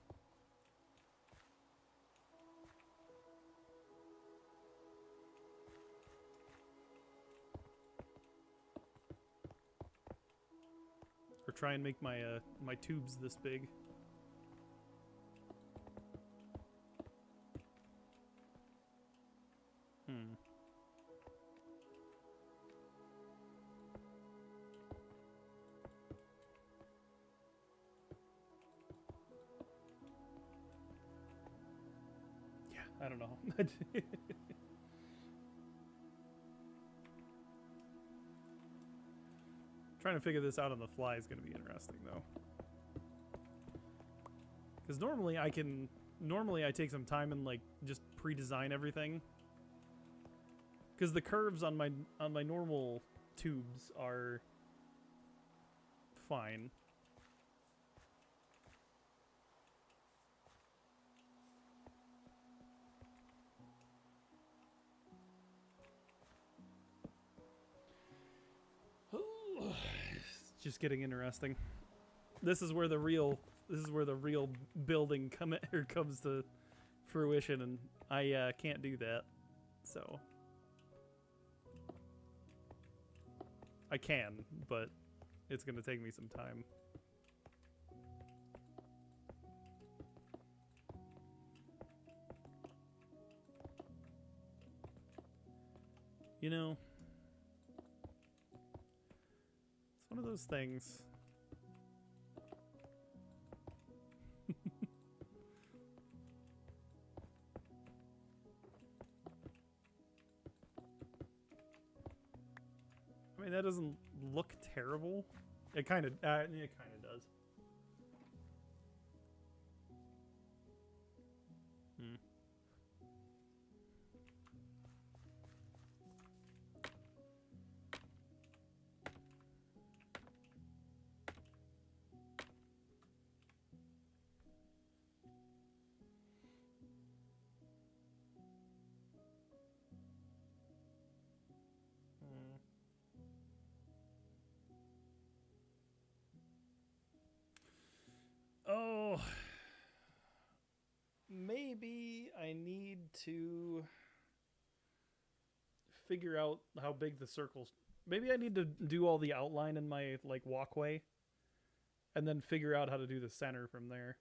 Or try and make my my tubes this big. Yeah, I don't know. Trying to figure this out on the fly is going to be interesting, though. Because normally I take some time and like just pre-design everything. Because the curves on my normal tubes are fine. It's just getting interesting. This is where the real building comes to fruition, and I can't do that. So I can, but it's gonna take me some time. You know, it's one of those things. that doesn't look terrible. It kind of does. Hmm. Oh, maybe I need to figure out how big the circles. Maybe I need to do all the outline in my like walkway, and then figure out how to do the center from there.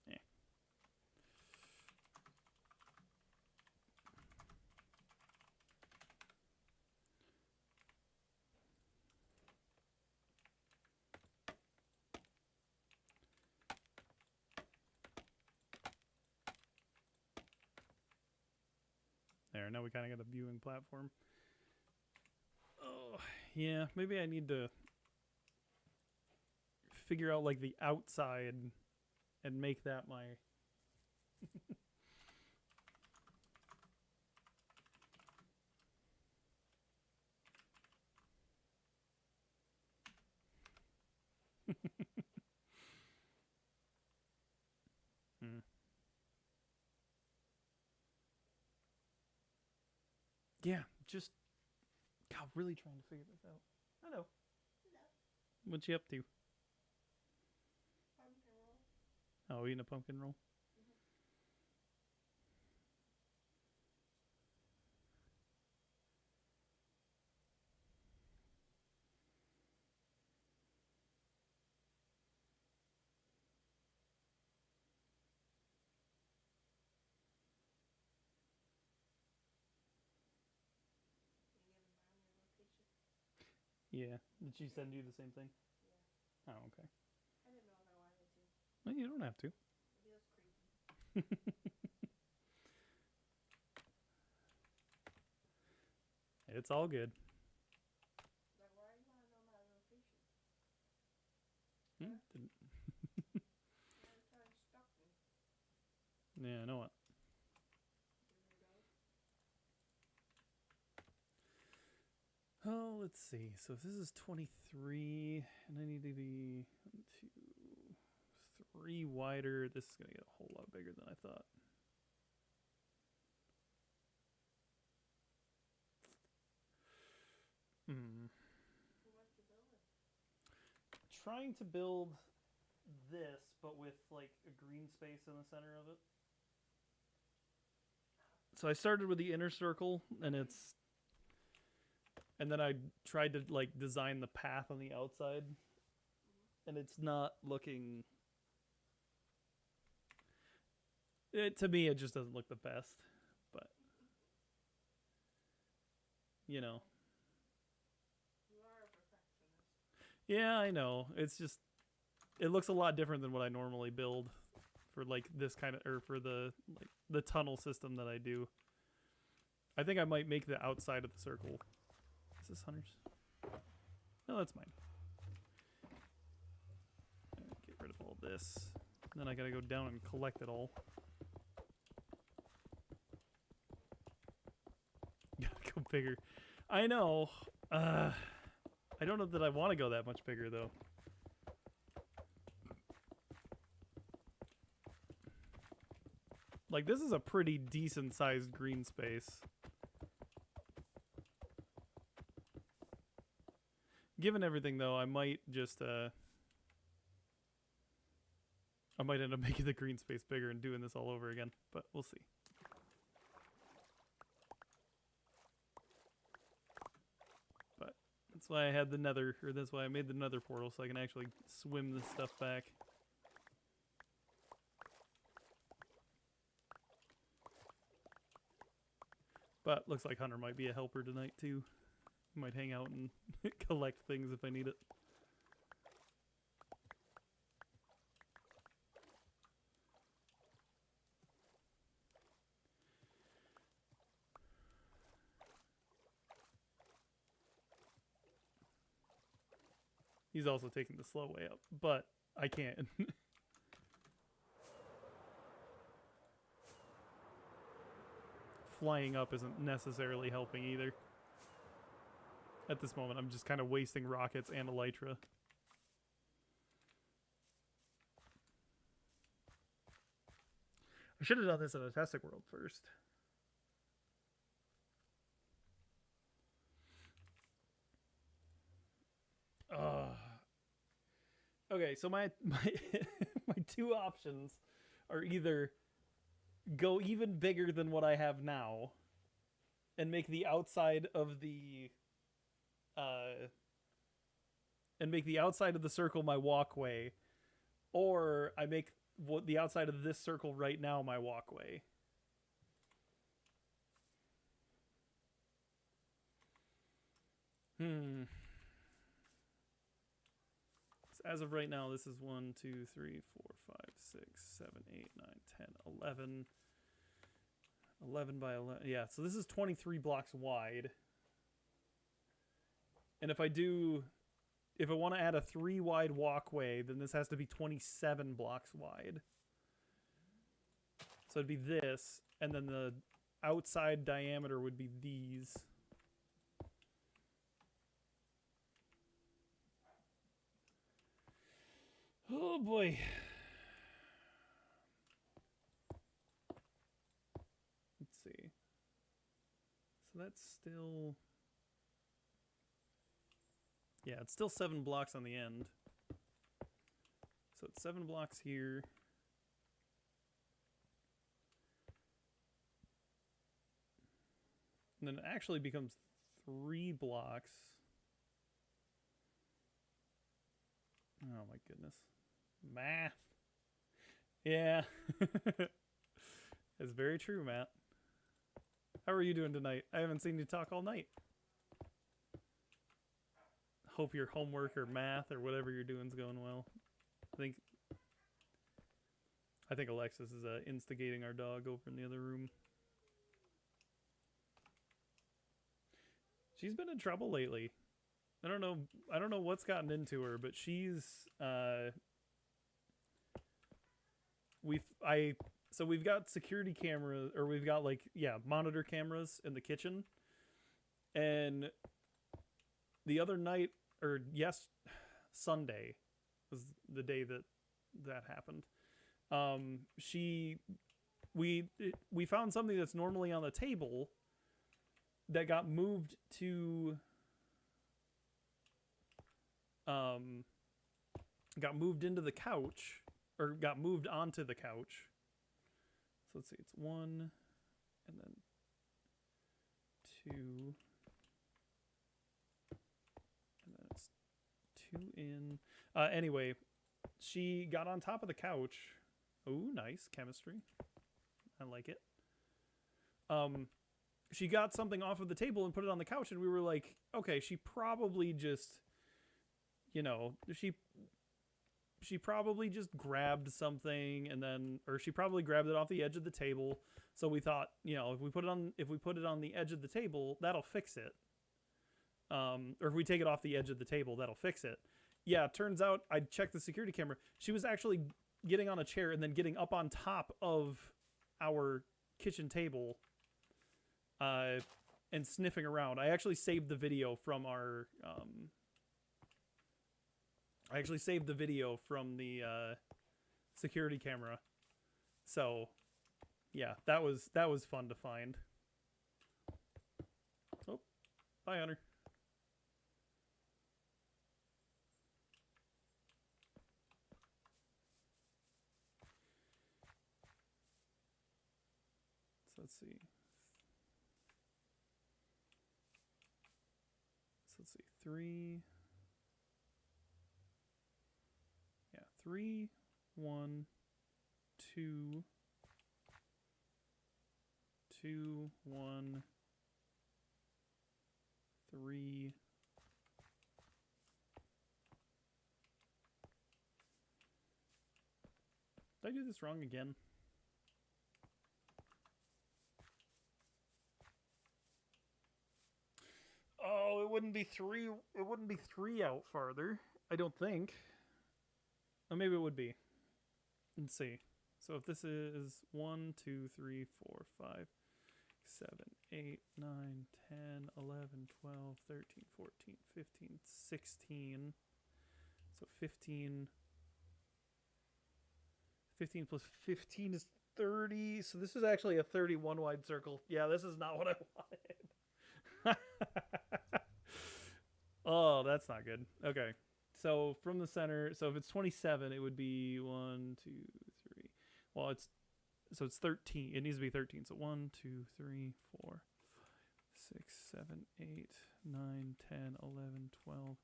Yeah. There, now we kind of got a viewing platform. Oh, yeah, maybe I need to figure out like the outside and make that my hmm. Yeah, just God, really trying to figure this out. Hello. What you up to? Oh, eating a pumpkin roll. Yeah. Did she send you the same thing? Oh, okay. Well, you don't have to. It's all good. Hmm? Yeah, I know what. Oh, let's see. So if this is 23, and I need to be 1, 2, 3 wider, this is going to get a whole lot bigger than I thought. Hmm. Trying to build this, but with like a green space in the center of it. So I started with the inner circle, and then I tried to like design the path on the outside, and it's not looking. To me, it just doesn't look the best, but you know. Yeah, I know. It's just it looks a lot different than what I normally build for like this kind of or for the like the tunnel system that I do. I think I might make the outside of the circle. Is this Hunter's? No, that's mine. Get rid of all this. Then I gotta go down and collect it all. Gotta go bigger. I know. I don't know that I want to go that much bigger though. Like this is a pretty decent sized green space. Given everything though, I might just I might end up making the green space bigger and doing this all over again, but we'll see. But that's why I had the nether, or that's why I made the nether portal so I can actually swim this stuff back. But looks like Hunter might be a helper tonight too. Might hang out and collect things if I need it. He's also taking the slow way up, but I can't. Flying up isn't necessarily helping either. At this moment, I'm just kind of wasting rockets and elytra. I should have done this in a Testic World first. Okay, so my my two options are either go even bigger than what I have now and make the outside of the circle my walkway, or I make what the outside of this circle right now my walkway. As of right now, this is 1, 2, 3, 4, 5, 6, 7, 8, 9, 10, 11. 11 by 11. Yeah, so this is 23 blocks wide. And if I want to add a 3 wide walkway, then this has to be 27 blocks wide. So it'd be this, and then the outside diameter would be these. Oh boy. Let's see. So that's still... Yeah, it's still 7 blocks on the end. So it's 7 blocks here. And then it actually becomes 3 blocks. Oh my goodness. Math. Yeah. It's very true, Matt. How are you doing tonight? I haven't seen you talk all night. Hope your homework or math or whatever you're doing is going well. I think Alexis is instigating our dog over in the other room. She's been in trouble lately. I don't know what's gotten into her, but she's we've got security cameras, or we've got monitor cameras in the kitchen. And the other night, or Sunday was the day that happened. We found something that's normally on the table that got moved to got moved into the couch, or got moved onto the couch. So let's see, it's 1 and then 2 and then it's 2 in. Anyway, she got on top of the couch. Ooh, nice chemistry. I like it. She got something off of the table and put it on the couch, and we were like, okay, she probably just, she probably just grabbed something, and then, or she probably grabbed it off the edge of the table. So we thought, if we put it on the edge of the table, that'll fix it. Or if we take it off the edge of the table, that'll fix it. Yeah, turns out I checked the security camera. She was actually getting on a chair and then getting up on top of our kitchen table, and sniffing around. I actually saved the video from our, security camera. So, yeah, that was fun to find. Oh, bye, Hunter. So let's see. 3. Yeah, 3, 1, 2, 2, 1, Did I do this wrong again? Oh, it wouldn't be 3. It wouldn't be 3 out farther. I don't think. Or maybe it would be. Let's see. So if this is 1, 2, 3, 4, 5, 7, 8, 9, 10, 11, 12, 13, 14, 15, 16. So 15. 15 plus 15 is 30. So this is actually a 31 wide circle. Yeah, this is not what I wanted. Oh, that's not good. Okay. So from the center, so if it's 27, it would be 1, 2, 3. Well, it's 13. It needs to be 13. So 1, 2, 3, 4, 5, 6, 7, 8, 9, 10, 11, 12,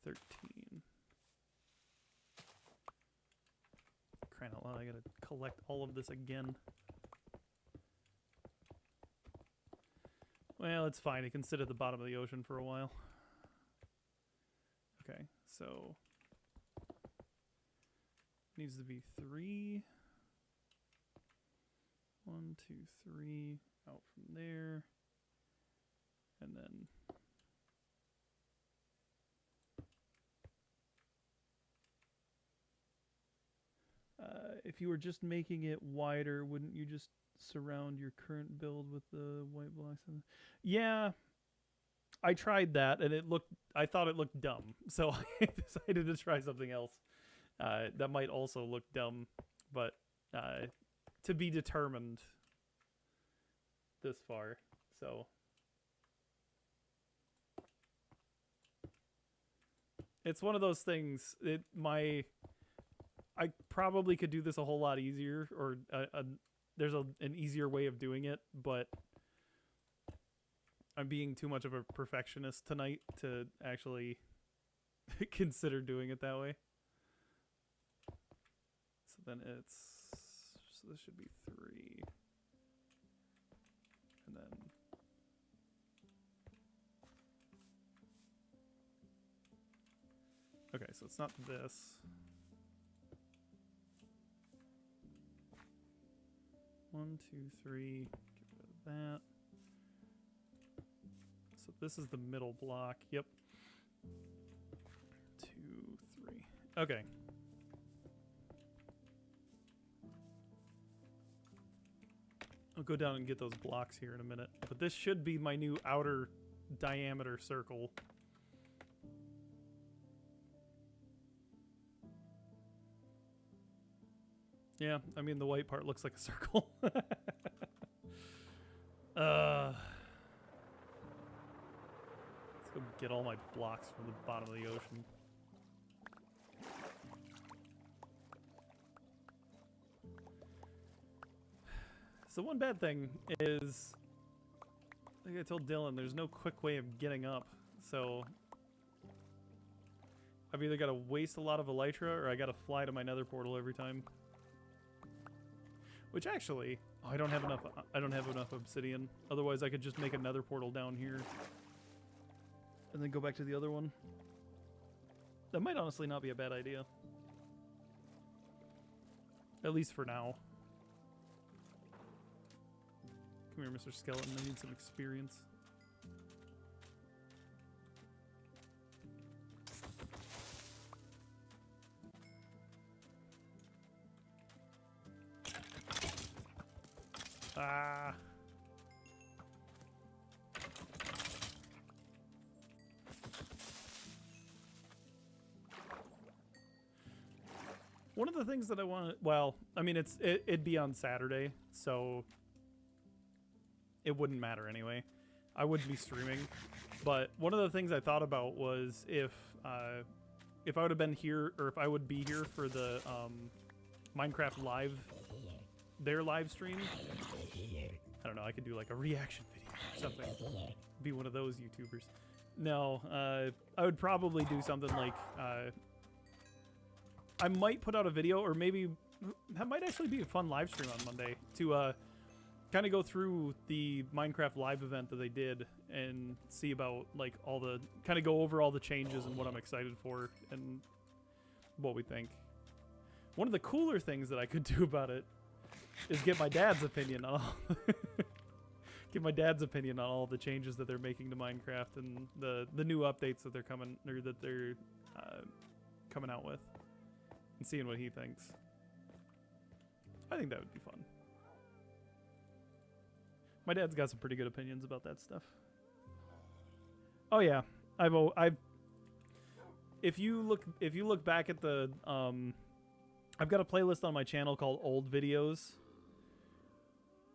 13. Crying out loud, I gotta collect all of this again. Well, it's fine. It can sit at the bottom of the ocean for a while. Okay, so needs to be 3. 1, 2, 3 out from there, and then if you were just making it wider, wouldn't you just surround your current build with the white blocks? Yeah, I tried that, and I thought it looked dumb, so I decided to try something else. That might also look dumb, but to be determined this far. So it's one of those things. I probably could do this a whole lot easier, or there's an easier way of doing it, but I'm being too much of a perfectionist tonight to actually consider doing it that way. So then so this should be 3. And then okay, so it's not this. 1, 2, 3. Get rid of that. So this is the middle block. Yep. 2, 3. Okay. I'll go down and get those blocks here in a minute. But this should be my new outer diameter circle. Yeah, I mean, the white part looks like a circle. Let's go get all my blocks from the bottom of the ocean. So one bad thing is, like I told Dylan, there's no quick way of getting up. So I've either got to waste a lot of elytra or I got to fly to my nether portal every time. Which actually, I don't have enough obsidian. Otherwise I could just make a nether portal down here and then go back to the other one. That might honestly not be a bad idea. At least for now. Come here, Mr. Skeleton. I need some experience. Ah. One of the things that I want to, well, I mean, it'd be on Saturday, so it wouldn't matter anyway. I wouldn't be streaming, but one of the things I thought about was if I would have been here, or if I would be here for the Minecraft live, their live stream. I don't know. I could do like a reaction video or something. Be one of those YouTubers. No, I would probably do something like I might put out a video, or maybe that might actually be a fun live stream on Monday to kind of go through the Minecraft live event that they did and see about like all the kind of go over all the changes and what I'm excited for and what we think. One of the cooler things that I could do about it is get my dad's opinion on all get my dad's opinion on all the changes that they're making to Minecraft and the new updates that they're coming out with, and seeing what he thinks. I think that would be fun. My dad's got some pretty good opinions about that stuff. Oh yeah, I've if you look back at the I've got a playlist on my channel called Old Videos.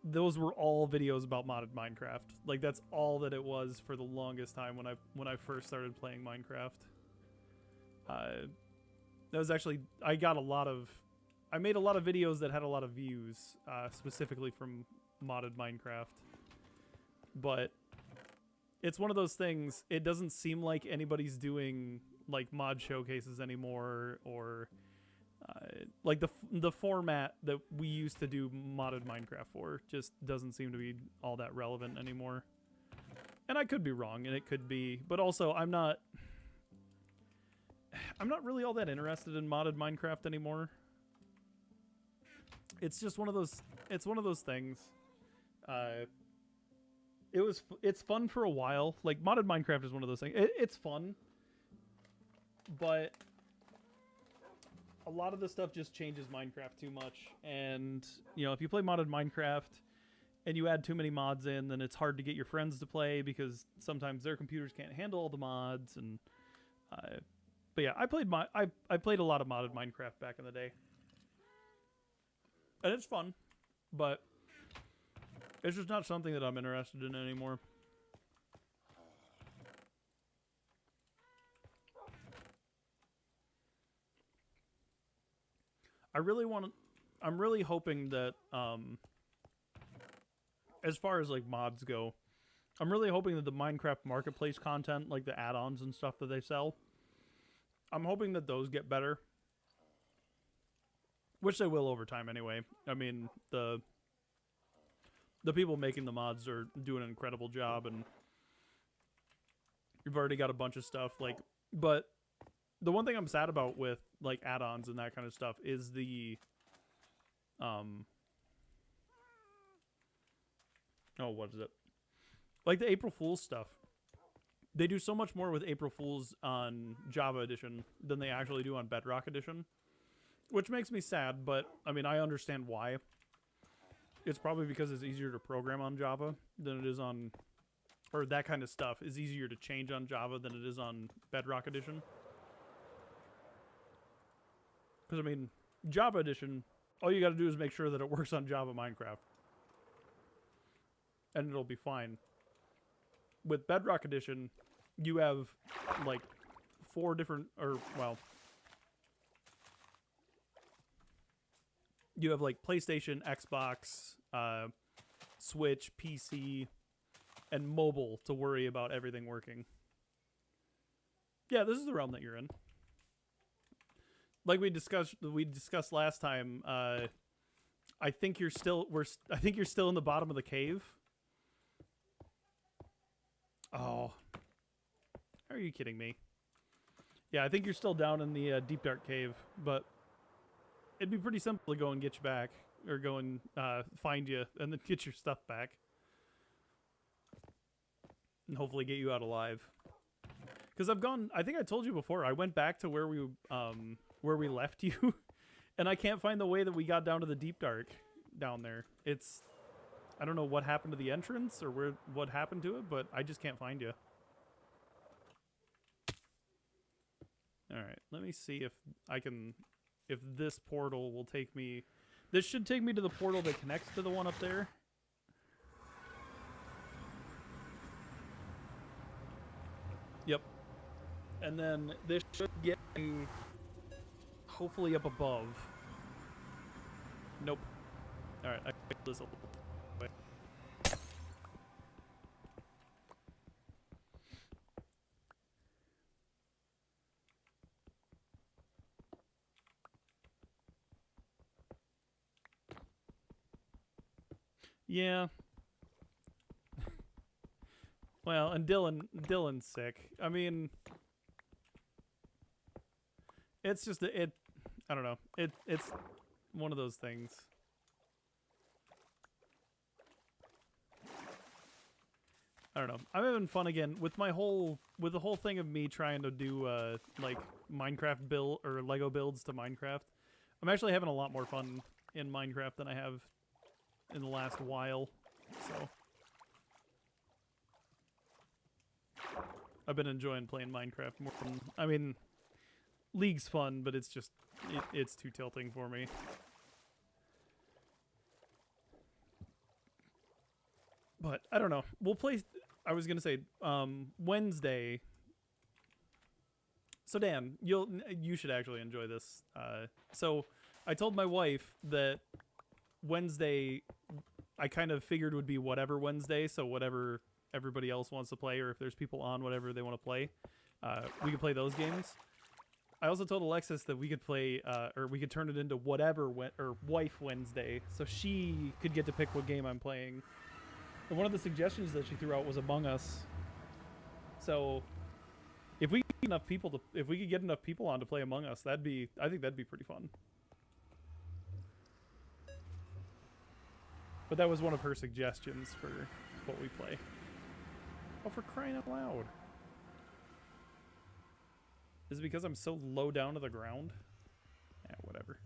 Those were all videos about modded Minecraft. Like, that's all that it was for the longest time when I first started playing Minecraft. That was actually, I made a lot of videos that had a lot of views, specifically from modded Minecraft. But it's one of those things, it doesn't seem like anybody's doing like mod showcases anymore, or like the format that we used to do modded Minecraft for just doesn't seem to be all that relevant anymore. And I could be wrong, and it could be, but also I'm not really all that interested in modded Minecraft anymore. It's just one of those things. It's fun for a while. Like, modded Minecraft is one of those things. It's fun, but a lot of the stuff just changes Minecraft too much. And, you know, if you play modded Minecraft and you add too many mods in, then it's hard to get your friends to play because sometimes their computers can't handle all the mods. And but yeah, I played a lot of modded Minecraft back in the day, and it's fun, but it's just not something that I'm interested in anymore. I'm really hoping that, as far as like mods go, I'm really hoping that the Minecraft Marketplace content, like the add-ons and stuff that they sell, I'm hoping that those get better. Which they will over time anyway. I mean, the people making the mods are doing an incredible job, and you've already got a bunch of stuff, like, but the one thing I'm sad about with like add-ons and that kind of stuff is the what is it? Like the April Fool's stuff. They do so much more with April Fool's on Java Edition than they actually do on Bedrock Edition, which makes me sad, but I mean, I understand why. It's probably because it's easier to program on Java than it is on, or that kind of stuff is easier to change on Java than it is on Bedrock Edition. Because, I mean, Java Edition, all you got to do is make sure that it works on Java Minecraft, and it'll be fine. With Bedrock Edition, you have, like, 4 different, or, well, you have, like, PlayStation, Xbox, Switch, PC, and mobile to worry about everything working. Yeah, this is the realm that you're in. Like we discussed last time, I think you're still in the bottom of the cave. Oh. Are you kidding me? Yeah, I think you're still down in the deep dark cave, but it'd be pretty simple to go and get you back, or go and find you and then get your stuff back. And hopefully get you out alive. Because I think I told you before, I went back to where we left you, and I can't find the way that we got down to the deep dark down there. I don't know what happened to the entrance or what happened to it, but I just can't find you. Alright, let me see if this portal will take me. This should take me to the portal that connects to the one up there. Yep. And then this should get me hopefully up above. Nope. Alright, I picked this up. Yeah. Well, and Dylan's sick. I mean, it's just I don't know. It's one of those things. I don't know. I'm having fun again with the whole thing of me trying to do like Minecraft build or Lego builds to Minecraft. I'm actually having a lot more fun in Minecraft than I have in the last while. So I've been enjoying playing Minecraft more than, I mean, League's fun, but it's just it's too tilting for me. But I don't know. We'll play. I was gonna say Wednesday. So Dan, you should actually enjoy this. So I told my wife that Wednesday, I kind of figured would be whatever Wednesday. So whatever everybody else wants to play, or if there's people on whatever they want to play, we could play those games. I also told Alexis that we could play, or we could turn it into whatever or Wife Wednesday, so she could get to pick what game I'm playing. And one of the suggestions that she threw out was Among Us. So, if we could get enough people on to play Among Us, I think that'd be pretty fun. But that was one of her suggestions for what we play. Oh, for crying out loud! Is it because I'm so low down to the ground? Yeah, whatever.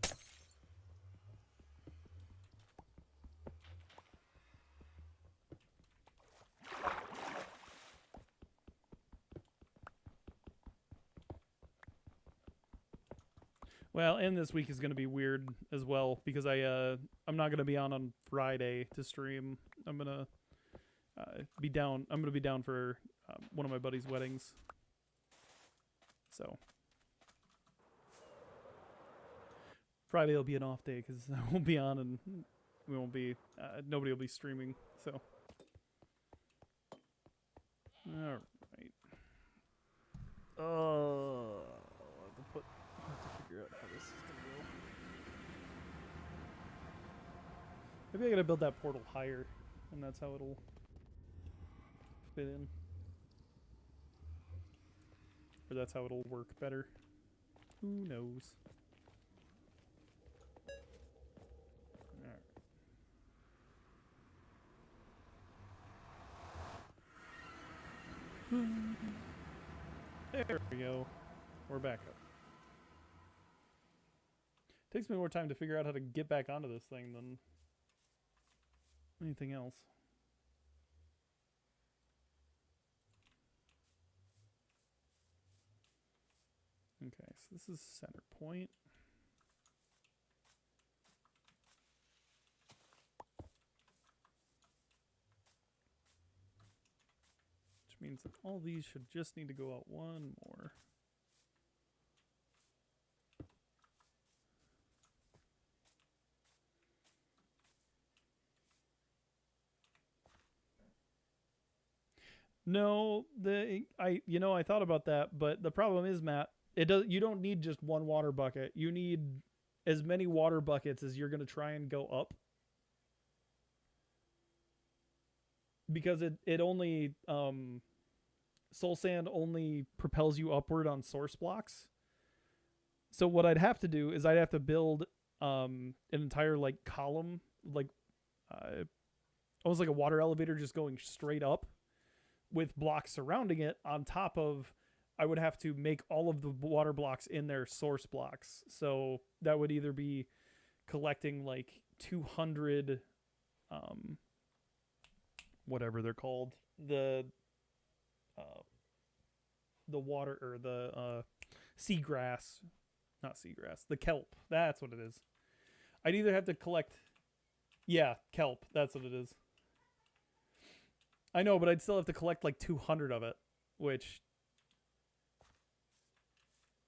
Well, and this week is going to be weird as well because I'm not going to be on Friday to stream. I'm going to be down. I'm going to be down for one of my buddy's weddings. So Friday will be an off day because I won't be on and we won't be. Nobody will be streaming. So all right. I'll have to figure out how this is gonna go. Maybe I gotta build that portal higher, and that's how it'll fit in. Or that's how it'll work better. Who knows? Alright. There we go. We're back up. Takes me more time to figure out how to get back onto this thing than anything else. Okay, so this is center point. Which means that all these should just need to go out one more. No, I thought about that, but the problem is, Matt, you don't need just one water bucket. You need as many water buckets as you're going to try and go up. Because it only soul sand only propels you upward on source blocks. So what I'd have to do is I'd have to build an entire like column, like almost like a water elevator just going straight up with blocks surrounding it on top of, I would have to make all of the water blocks in their source blocks. So that would either be collecting like 200, whatever they're called, the water or the seagrass, not seagrass, the kelp. That's what it is. I'd either have to collect, yeah, kelp. That's what it is. I know, but I'd still have to collect like 200 of it, which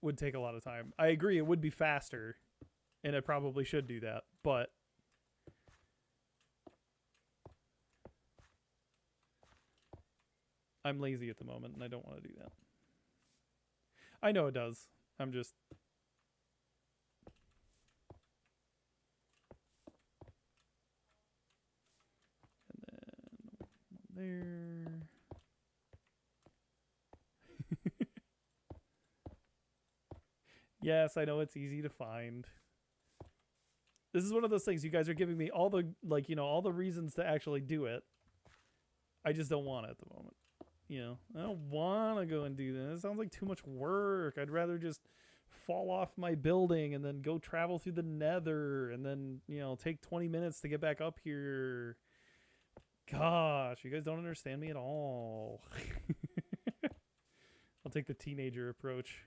would take a lot of time. I agree, it would be faster, and it probably should do that, but I'm lazy at the moment, and I don't want to do that. I know it does. I'm just... And then one there... Yes, I know it's easy to find. This is one of those things. You guys are giving me all the, like, you know, all the reasons to actually do it. I just don't want it at the moment. You know, I don't want to go and do this. It sounds like too much work. I'd rather just fall off my building and then go travel through the nether and then, you know, take 20 minutes to get back up here. Gosh, you guys don't understand me at all. I'll take the teenager approach.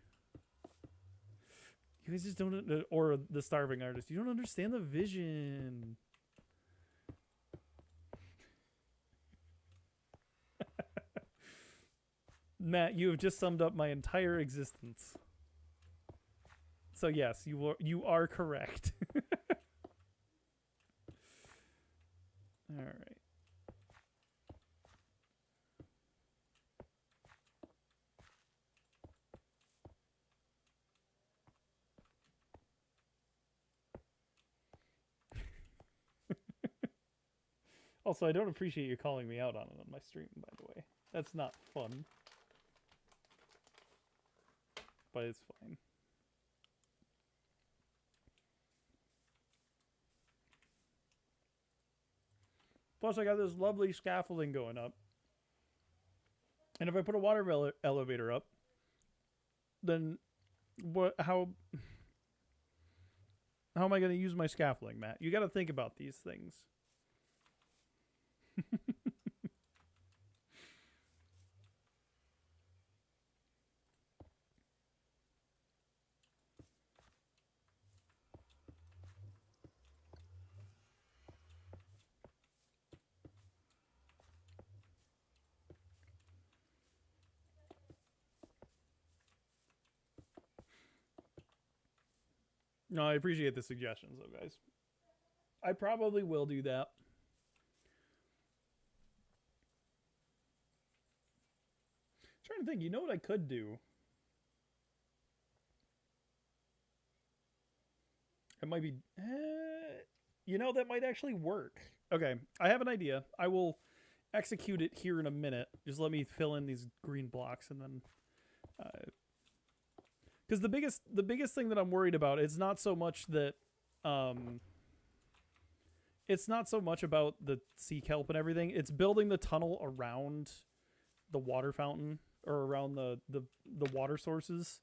You guys just don't, or the starving artist. You don't understand the vision. Matt, you have just summed up my entire existence. So yes, you are correct. All right. Also, I don't appreciate you calling me out on it on my stream, by the way. That's not fun. But it's fine. Plus, I got this lovely scaffolding going up. And if I put a water elevator up, then how am I going to use my scaffolding, Matt? You got to think about these things. No, I appreciate the suggestions, though, guys. I probably will do that. Trying to think, you know what I could do? It might be, you know, that might actually work. Okay, I have an idea. I will execute it here in a minute. Just let me fill in these green blocks and then, because the biggest thing that I'm worried about is not so much that, it's not so much about the sea kelp and everything. It's building the tunnel around the water fountain or around the water sources.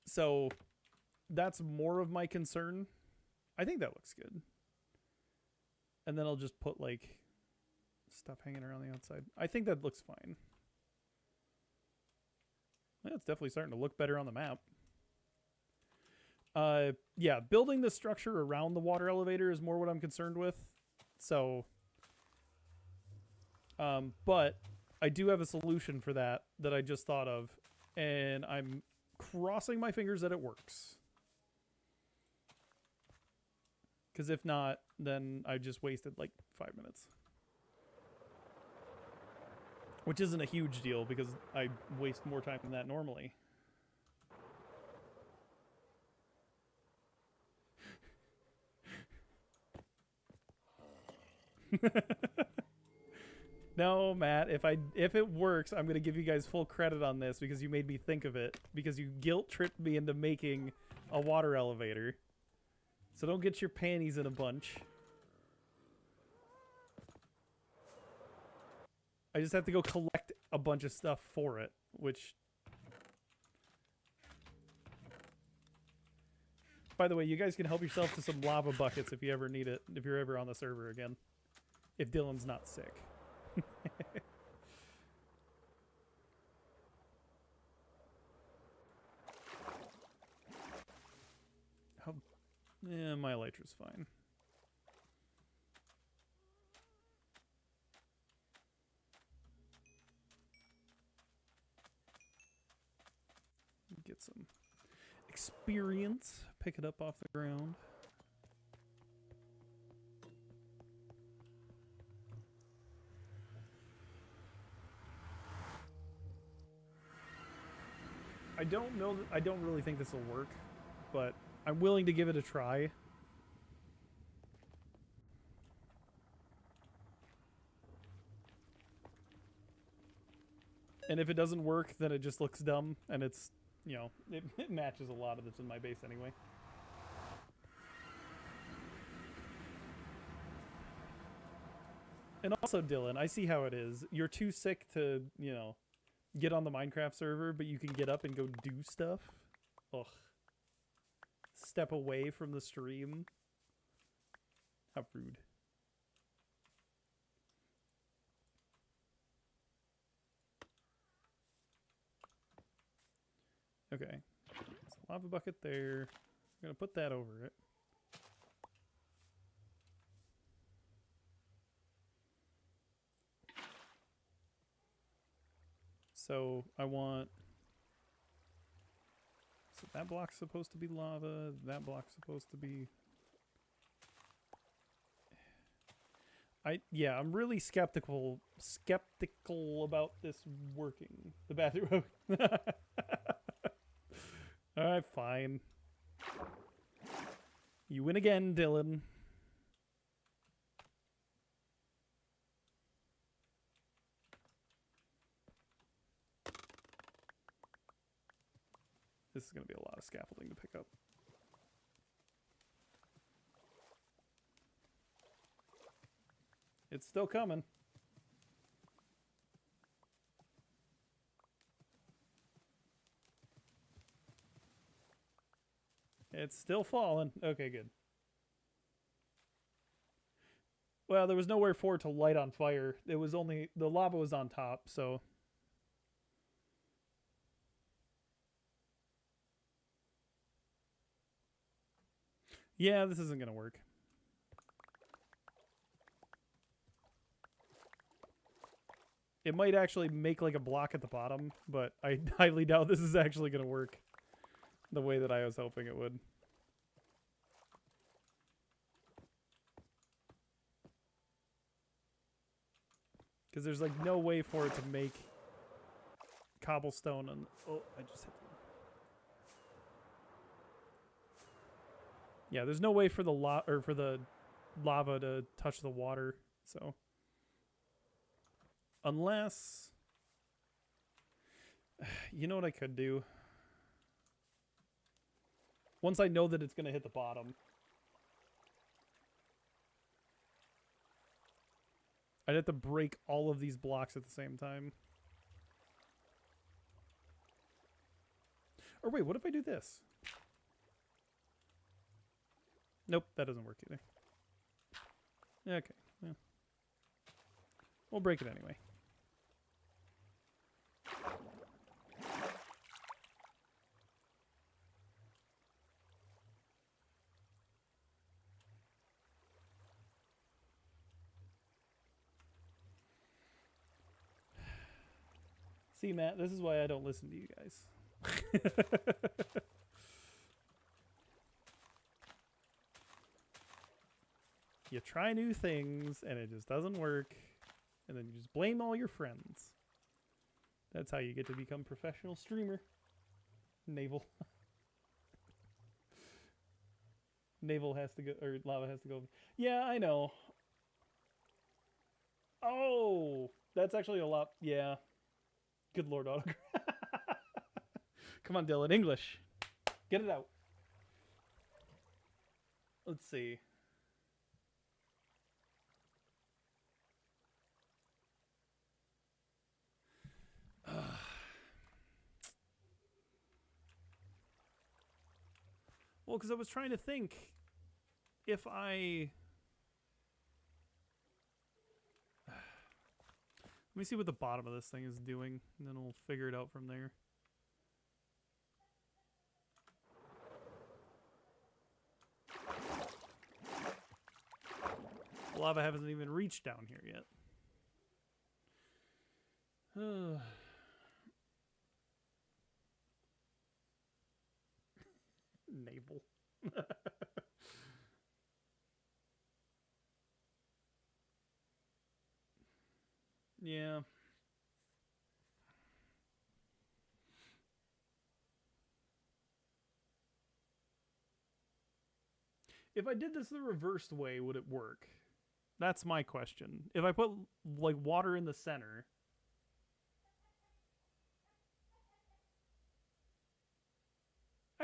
So that's more of my concern. I think that looks good. And then I'll just put like stuff hanging around the outside. I think that looks fine. Yeah, it's definitely starting to look better on the map. Yeah, building the structure around the water elevator is more what I'm concerned with. So, but I do have a solution for that I just thought of, and I'm crossing my fingers that it works. Because if not, then I just wasted like 5 minutes. Which isn't a huge deal because I waste more time than that normally. No, Matt, if it works, I'm going to give you guys full credit on this because you made me think of it. Because you guilt-tripped me into making a water elevator. So don't get your panties in a bunch. I just have to go collect a bunch of stuff for it, which... By the way, you guys can help yourself to some lava buckets if you ever need it, if you're ever on the server again. If Dylan's not sick. Yeah, my elytra's fine. Get some experience. Pick it up off the ground. I don't know. I don't really think this will work, but I'm willing to give it a try. And if it doesn't work, then it just looks dumb, and it's, you know, it matches a lot of this in my base anyway. And also, Dylan, I see how it is. You're too sick to, you know, get on the Minecraft server, but you can get up and go do stuff. Ugh. Step away from the stream. How rude. Okay. So lava bucket there. I'm going to put that over it. So I want... So that block's supposed to be lava. That block's supposed to be... Yeah, I'm really skeptical about this working. The bathroom. Alright, fine. You win again, Dylan. This is going to be a lot of scaffolding to pick up. It's still coming. It's still falling. Okay, good. Well, there was nowhere for it to light on fire. It was only... The lava was on top, so... Yeah, this isn't going to work. It might actually make like a block at the bottom, but I highly doubt this is actually going to work the way that I was hoping it would. Because there's like no way for it to make cobblestone. And oh, I just hit the... Yeah, there's no way for the lava to touch the water. So unless, you know what I could do? Once I know that it's going to hit the bottom, I'd have to break all of these blocks at the same time. Or wait, what if I do this? Nope, that doesn't work either. Okay, yeah. We'll break it anyway. See, Matt, this is why I don't listen to you guys. You try new things and it just doesn't work, and then you just blame all your friends. That's how you get to become professional streamer. Naval. Naval has to go, or lava has to go. Yeah, I know. Oh, that's actually a lot. Yeah. Good Lord, autograph. Come on, Dylan. English. Get it out. Let's see. Well, because I was trying to think if I... Let me see what the bottom of this thing is doing, and then we'll figure it out from there. The lava hasn't even reached down here yet. Naval. Yeah. If I did this the reversed way, would it work? That's my question. If I put like water in the center,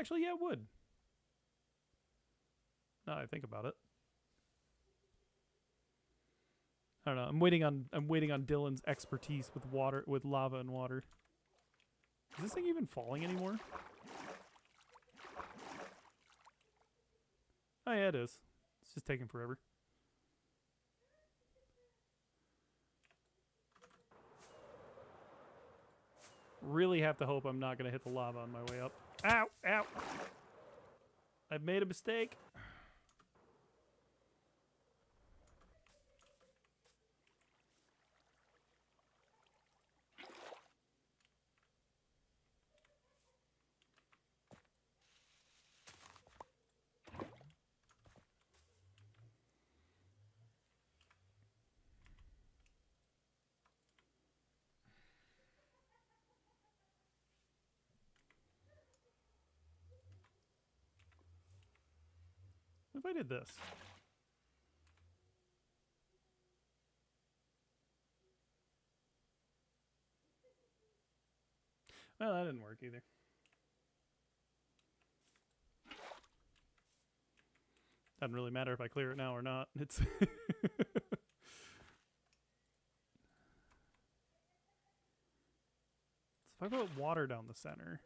Actually, yeah, it would. Now that I think about it. I don't know. I'm waiting on Dylan's expertise with water, with lava and water. Is this thing even falling anymore? Oh yeah, it is. It's just taking forever. Really have to hope I'm not going to hit the lava on my way up. Ow! Ow! I've made a mistake. What if I did this? Well, that didn't work either. Doesn't really matter if I clear it now or not. It's so if I put water down the center.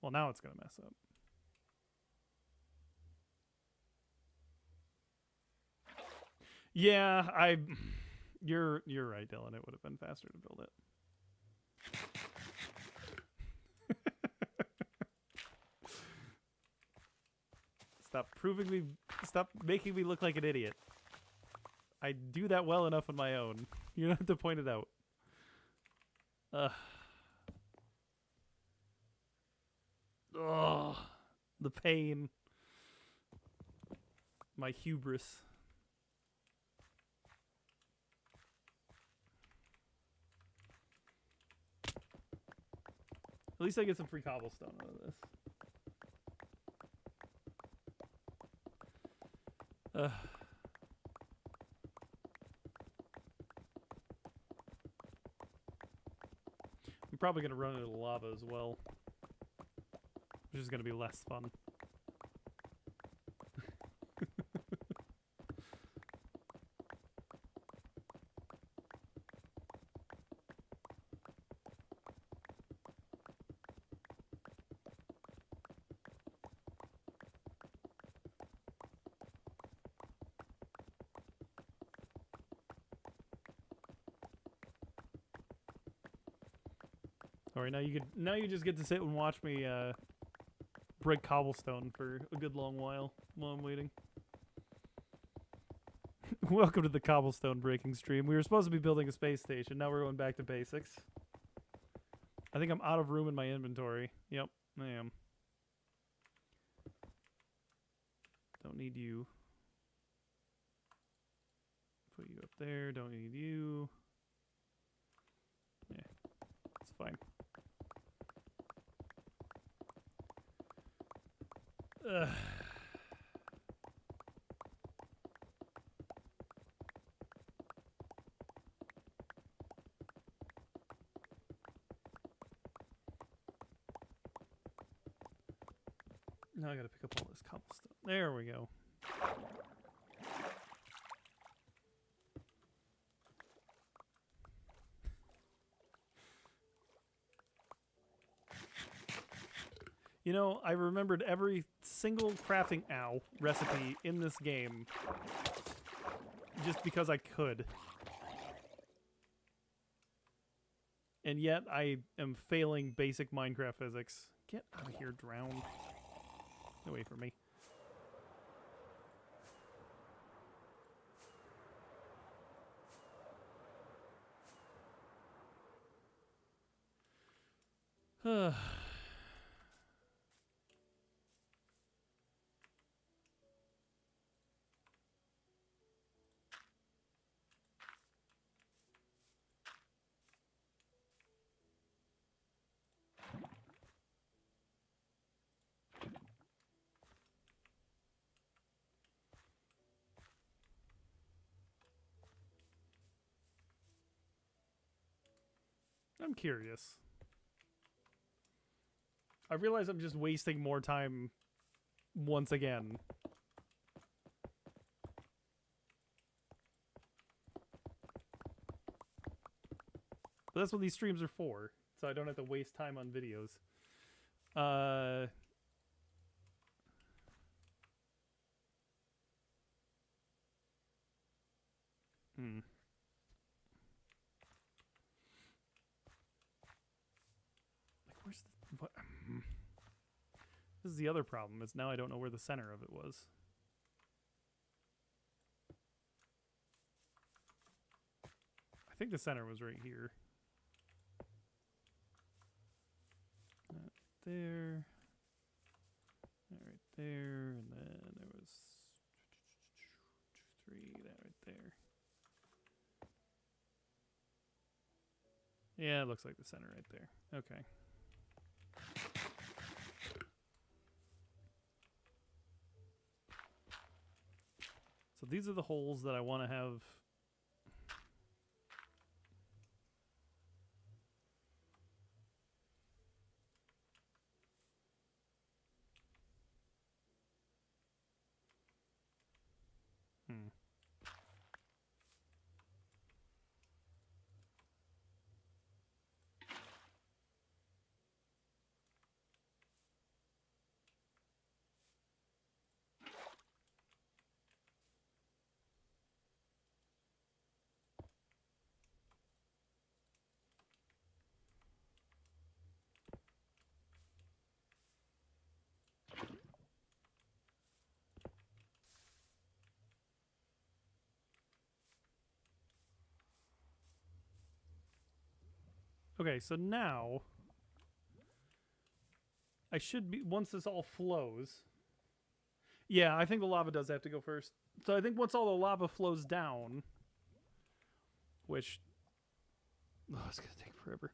Well, now it's going to mess up. Yeah, you're right, Dylan. It would have been faster to build it. Stop making me look like an idiot. I do that well enough on my own. You don't have to point it out. Ugh. The pain. My hubris. At least I get some free cobblestone out of this. I'm probably going to run into lava as well, which is going to be less fun. Alright, now you just get to sit and watch me break cobblestone for a good long while I'm waiting. Welcome to the cobblestone breaking stream. We were supposed to be building a space station. Now we're going back to basics. I think I'm out of room in my inventory. Yep, I am. Don't need you. Put you up there. Don't need you. Yeah, it's fine. Ugh. Now I gotta pick up all this cobblestone. There we go. You know, I remembered every single crafting recipe in this game just because I could. And yet I am failing basic Minecraft physics. Get out of here, drowned. Get away from me. I'm curious. I realize I'm just wasting more time once again. But that's what these streams are for, so I don't have to waste time on videos. Like, where's the... What? This is the other problem, is now I don't know where the center of it was. I think the center was right here. There. That right there. And then there was 3, that right there. Yeah, it looks like the center right there. Okay. So these are the holes that I want to have. Okay, so now I should be, once this all flows. Yeah, I think the lava does have to go first. So I think once all the lava flows down, which, oh, it's gonna take forever.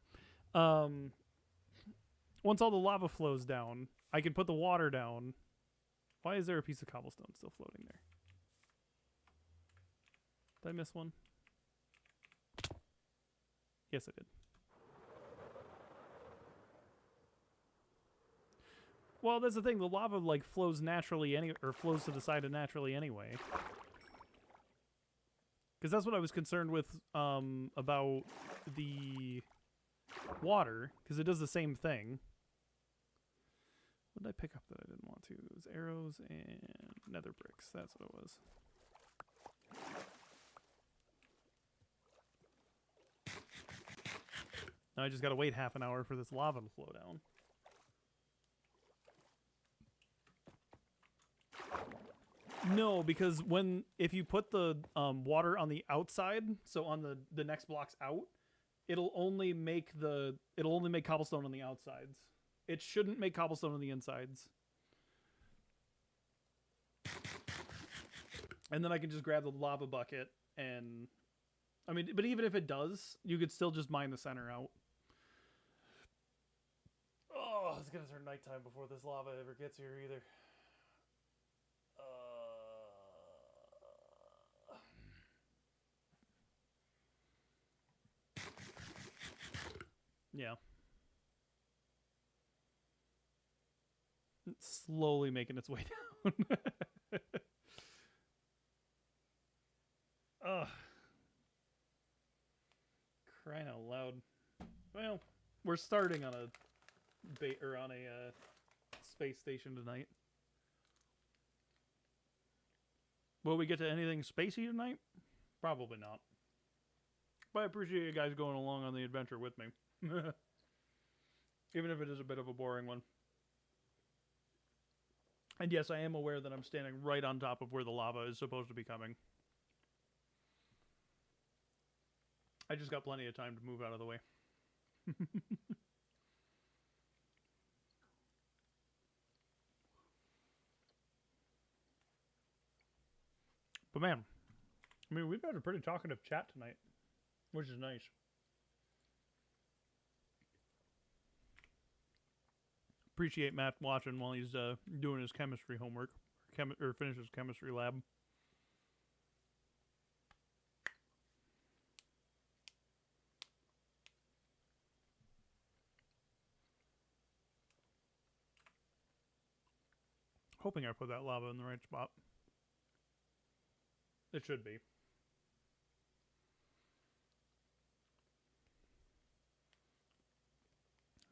Once all the lava flows down, I can put the water down. Why is there a piece of cobblestone still floating there? Did I miss one? Yes, I did. Well, that's the thing. The lava like flows naturally or flows to the side naturally anyway. Because that's what I was concerned with about the water, because it does the same thing. What did I pick up that I didn't want to? It was arrows and nether bricks. That's what it was. Now I just gotta wait half an hour for this lava to flow down. No, because if you put the water on the outside, so on the next blocks out, it'll only make cobblestone on the outsides. It shouldn't make cobblestone on the insides. And then I can just grab the lava bucket and, I mean, but even if it does, you could still just mine the center out. Oh, it's gonna turn nighttime before this lava ever gets here either. Yeah. It's slowly making its way down. Ugh. Crying out loud. Well, we're starting on a space station tonight. Will we get to anything spacey tonight? Probably not. But I appreciate you guys going along on the adventure with me. Even if it is a bit of a boring one. And yes, I am aware that I'm standing right on top of where the lava is supposed to be coming. I just got plenty of time to move out of the way. But man, I mean, we've got a pretty talkative chat tonight, which is nice. Appreciate Matt watching while he's doing his chemistry homework, or finishes chemistry lab. hoping I put that lava in the right spot. It should be.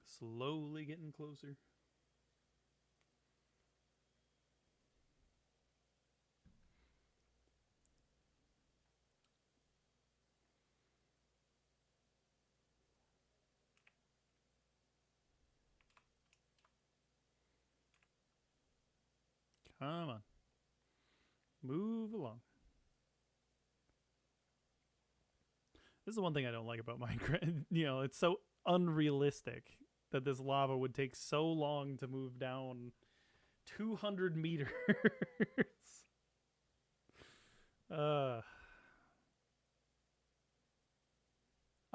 Slowly getting closer. Come on. Move along. This is the one thing I don't like about Minecraft. You know, it's so unrealistic that this lava would take so long to move down 200 meters. I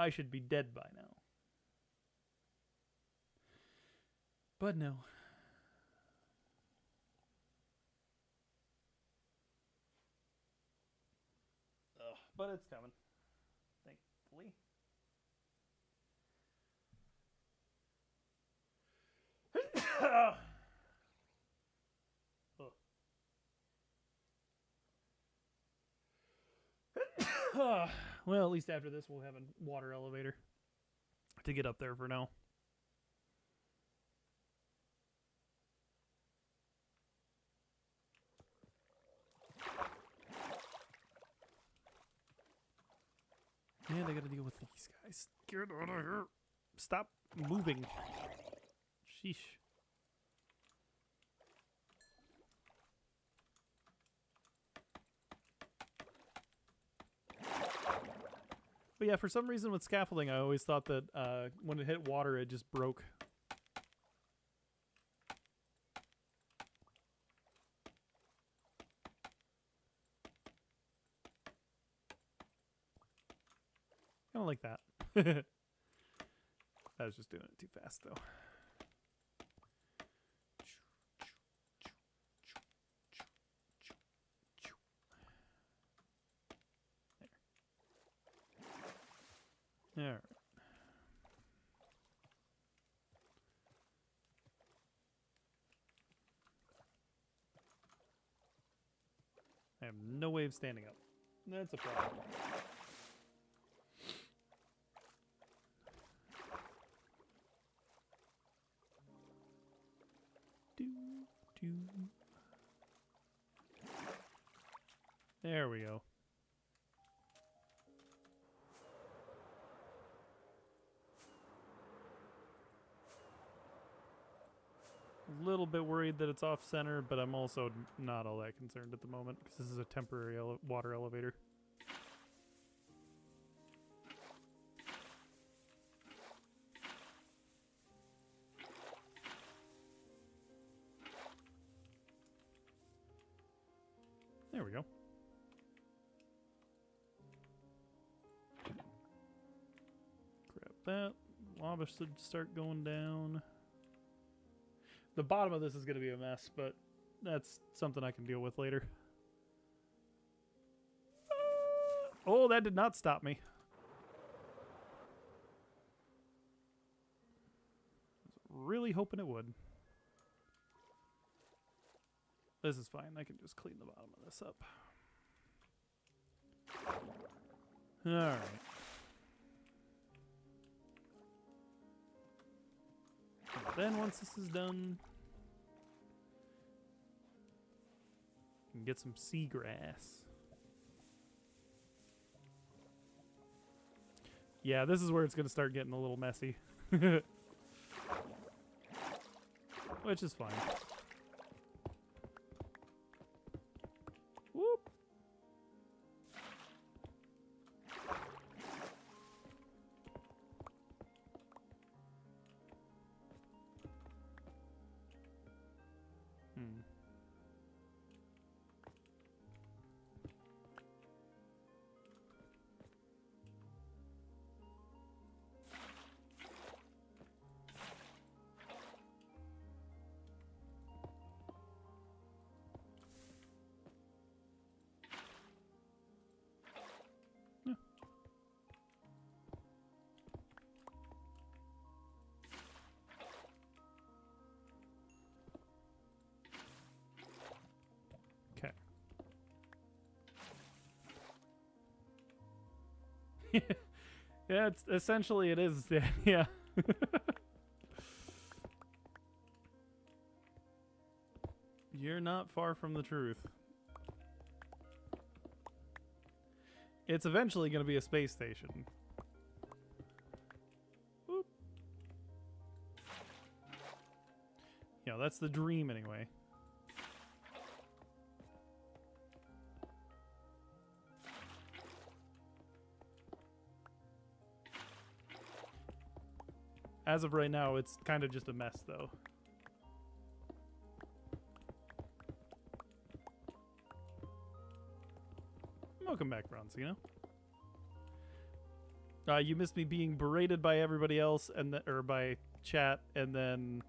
should be dead by now. But no. But it's coming. Thankfully. Well, at least after this we'll have a water elevator to get up there for now. And I gotta deal with these guys. Get out of here. Stop moving. Sheesh. But yeah, for some reason with scaffolding, I always thought that when it hit water, it just broke. Kind of like that. I was just doing it too fast, though. There. All right. I have no way of standing up. That's a problem. There we go. A little bit worried that it's off center, but I'm also not all that concerned at the moment because this is a temporary water elevator. There we go. Grab that. Lava should start going down. The bottom of this is going to be a mess, but that's something I can deal with later. Oh, that did not stop me. I was really hoping it would. This is fine. I can just clean the bottom of this up. Alright. Then once this is done, we can get some seagrass. Yeah, this is where it's going to start getting a little messy. Which is fine. Whoop. Yeah, it's essentially it is. Yeah. You're not far from the truth. It's eventually going to be a space station. Boop. Yeah, that's the dream anyway. As of right now, it's kind of just a mess, though. Welcome back, Bronzino. You missed me being berated by everybody else, or by chat, and then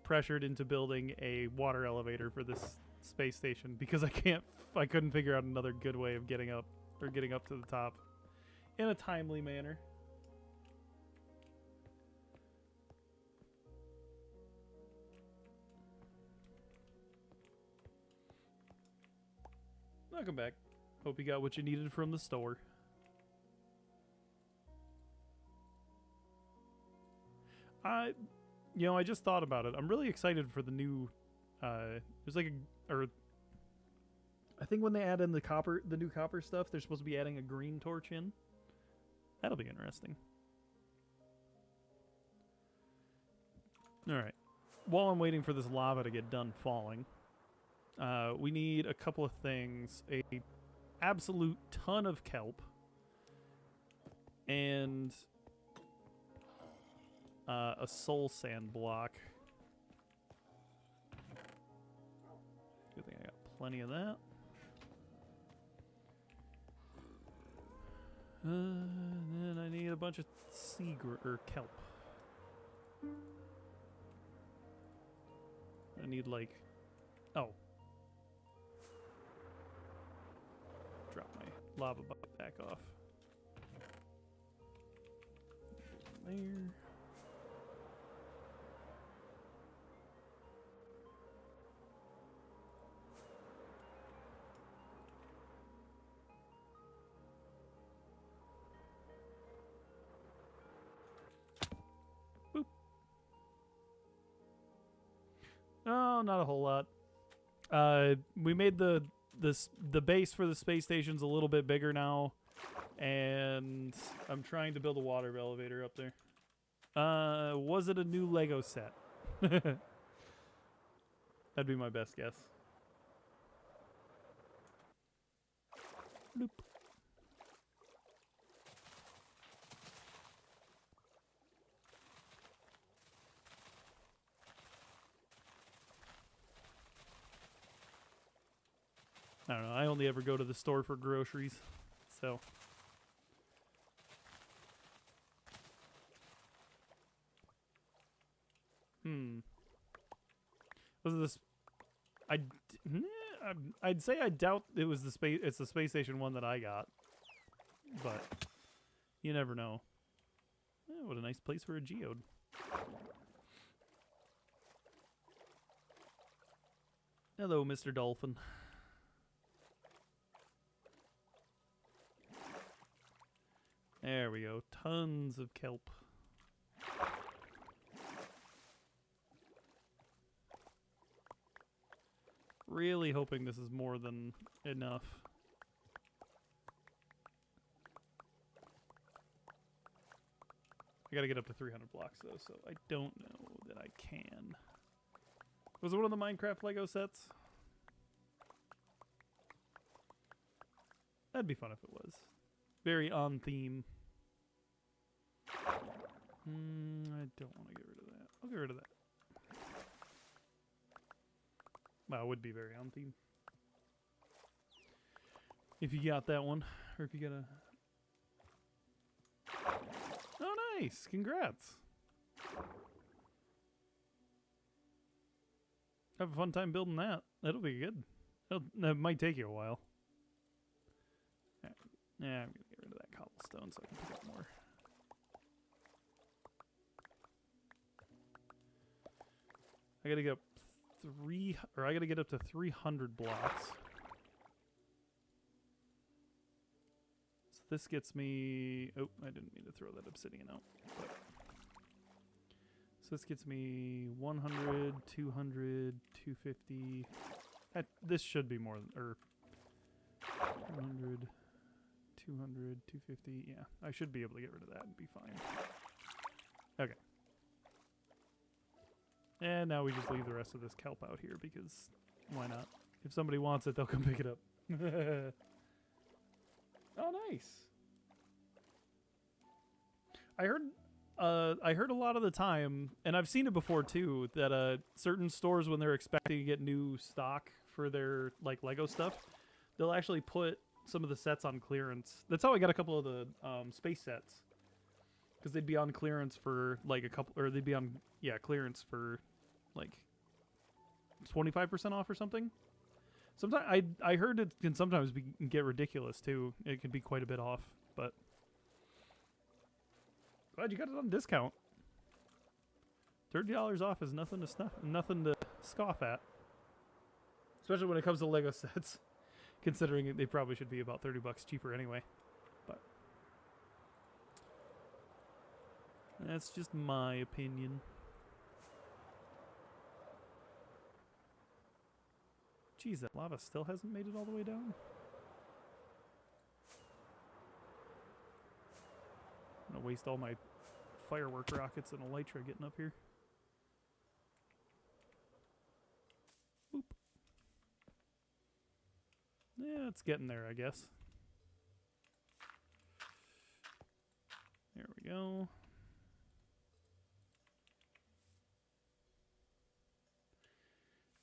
pressured into building a water elevator for this space station because I couldn't figure out another good way of getting up to the top in a timely manner. Welcome back. Hope you got what you needed from the store. I just thought about it. I'm really excited for the new. There's like I think when they add in the new copper stuff, they're supposed to be adding a green torch in. That'll be interesting. All right. While I'm waiting for this lava to get done falling, we need a couple of things: a absolute ton of kelp and a soul sand block. Good thing I got plenty of that. Then I need a bunch of kelp. I need like, oh, drop my lava bucket back off. There. Boop. Oh, not a whole lot. We made the base for the space station's a little bit bigger now, and I'm trying to build a water elevator up there. Was it a new Lego set? That'd be my best guess. Bloop. I don't know. I only ever go to the store for groceries, so. Was this? I'd say I doubt it was the space. It's the space station one that I got, but you never know. What a nice place for a geode. Hello, Mr. Dolphin. There we go. Tons of kelp. Really hoping this is more than enough. I gotta get up to 300 blocks though, so I don't know that I can. Was it one of the Minecraft Lego sets? That'd be fun if it was. Very on theme. I don't want to get rid of that. I'll get rid of that. Well, it would be very on theme. If you got that one, or if you got a... Oh, nice! Congrats! Have a fun time building that. That'll be good. That might take you a while. Yeah, I'm gonna get rid of that cobblestone so I can pick up more. I gotta get up I gotta get up to 300 blocks. So this gets me... Oh, I didn't mean to throw that obsidian out. But. So this gets me 100, 200, 250. This should be more than... Or 100, 200, 250. Yeah, I should be able to get rid of that and be fine. Okay. And now we just leave the rest of this kelp out here because why not? If somebody wants it, they'll come pick it up. Oh, nice. I heard a lot of the time, and I've seen it before too, that certain stores, when they're expecting to get new stock for their like Lego stuff, they'll actually put some of the sets on clearance. That's how I got a couple of the space sets, because they'd be on clearance for like a couple, or they'd be on clearance for like 25% off or something. Sometimes I heard it can sometimes get ridiculous too. It can be quite a bit off, but glad you got it on discount. $30 off is nothing to scoff at, especially when it comes to Lego sets. Considering they probably should be about $30 cheaper anyway, but that's just my opinion. Geez, that lava still hasn't made it all the way down. I'm gonna waste all my firework rockets and elytra getting up here. Oop. Yeah, it's getting there, I guess. There we go.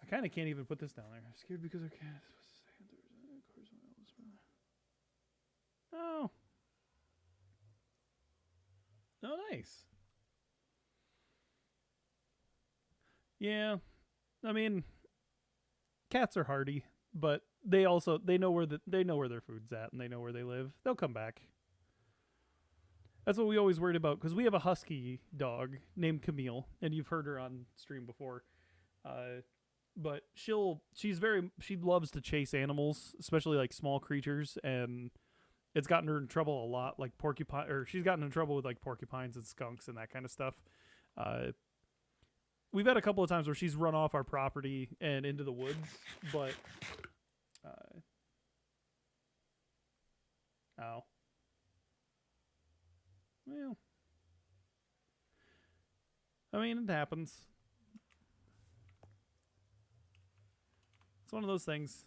I kind of can't even put this down there. I'm scared because I can't. Oh. Oh, nice. Yeah. I mean, cats are hardy, but they know where their food's at, and they know where they live. They'll come back. That's what we always worried about, because we have a husky dog named Camille, and you've heard her on stream before. But she loves to chase animals, especially like small creatures, and it's gotten her in trouble a lot, like she's gotten in trouble with like porcupines and skunks and that kind of stuff. We've had a couple of times where she's run off our property and into the woods, but ow. Well, I mean, it happens. It's one of those things.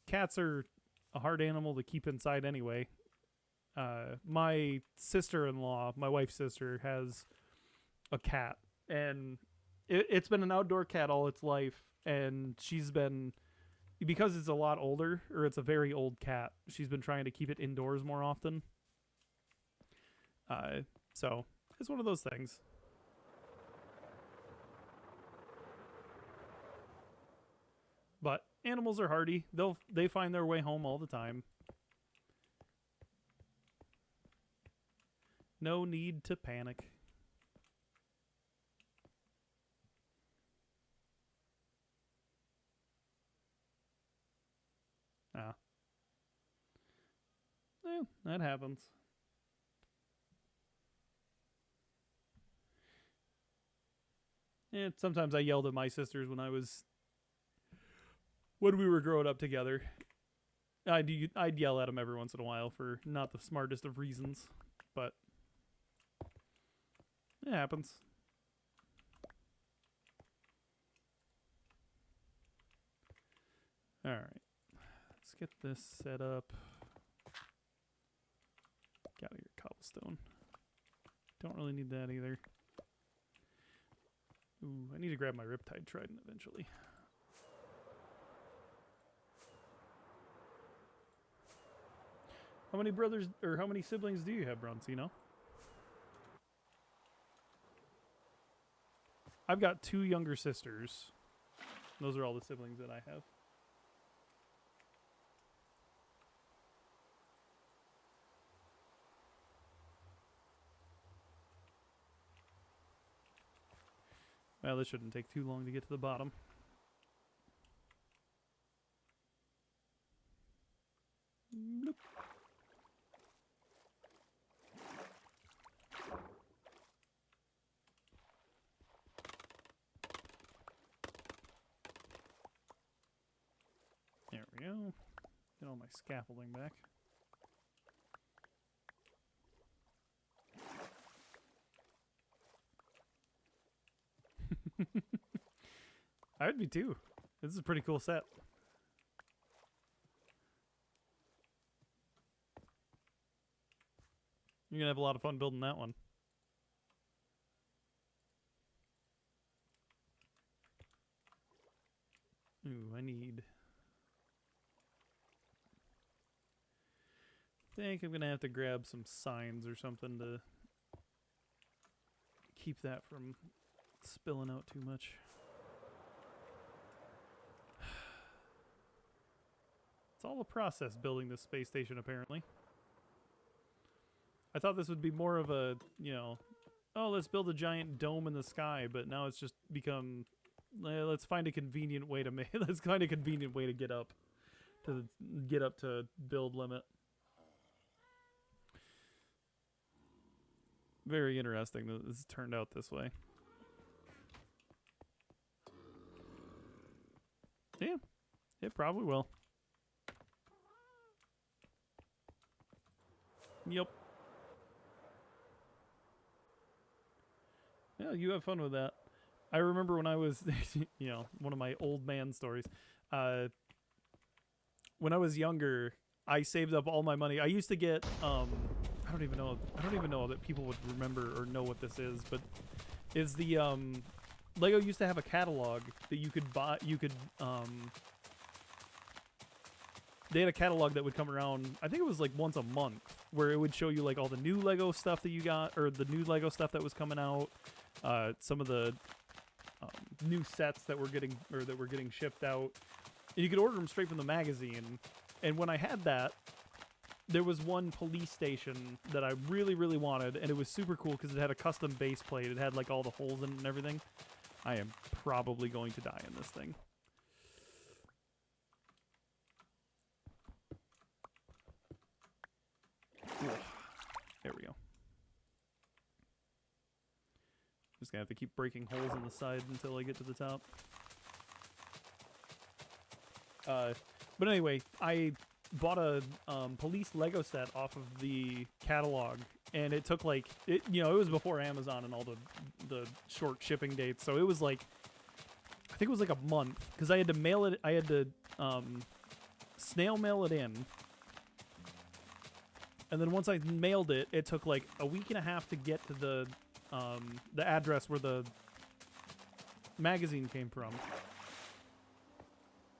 Cats are a hard animal to keep inside anyway. My sister-in-law, my wife's sister, has a cat, and it's been an outdoor cat all its life, and because it's a lot older, or it's a very old cat, she's been trying to keep it indoors more often. So it's one of those things. But animals are hardy. They find their way home all the time. No need to panic. Ah. Yeah, that happens. And sometimes I yelled at my sisters when we were growing up together. I'd yell at them every once in a while for not the smartest of reasons, but it happens. All right, let's get this set up. Got your cobblestone. Don't really need that either. Ooh, I need to grab my Riptide Trident eventually. How many brothers or how many siblings do you have, Broncino? I've got 2 younger sisters. Those are all the siblings that I have. Well, this shouldn't take too long to get to the bottom. Bloop. my scaffolding back. I would be too. This is a pretty cool set. You're gonna have a lot of fun building that one. Ooh, I think I'm gonna have to grab some signs or something to keep that from spilling out too much. It's all a process building this space station, apparently. I thought this would be more of a, you know, oh, let's build a giant dome in the sky, but now it's just become, let's find a convenient way to make, let's find a convenient way to get up to build limit. Very interesting that this turned out this way. Yeah, it probably will. Yep. Yeah, you have fun with that. I remember when I was, you know, one of my old man stories. When I was younger, I saved up all my money. I used to get, I don't even know that people would remember or know what this is, but is the, Lego used to have a catalog that you could buy, they had a catalog that would come around, I think it was like once a month, where it would show you like all the new Lego stuff that you got, or the new Lego stuff that was coming out, some of the new sets that were getting shipped out. And you could order them straight from the magazine. And when I had that, there was one police station that I really, really wanted, and it was super cool because it had a custom base plate. It had like all the holes in it and everything. I am probably going to die in this thing. There we go. Just gonna have to keep breaking holes in the side until I get to the top. But anyway, I bought a police Lego set off of the catalog, and it took like it was before Amazon and all the short shipping dates, so it was like, I think it was like a month, because I had to mail it. I had to snail mail it in. And then once I mailed it, it took like a week and a half to get to the address where the magazine came from.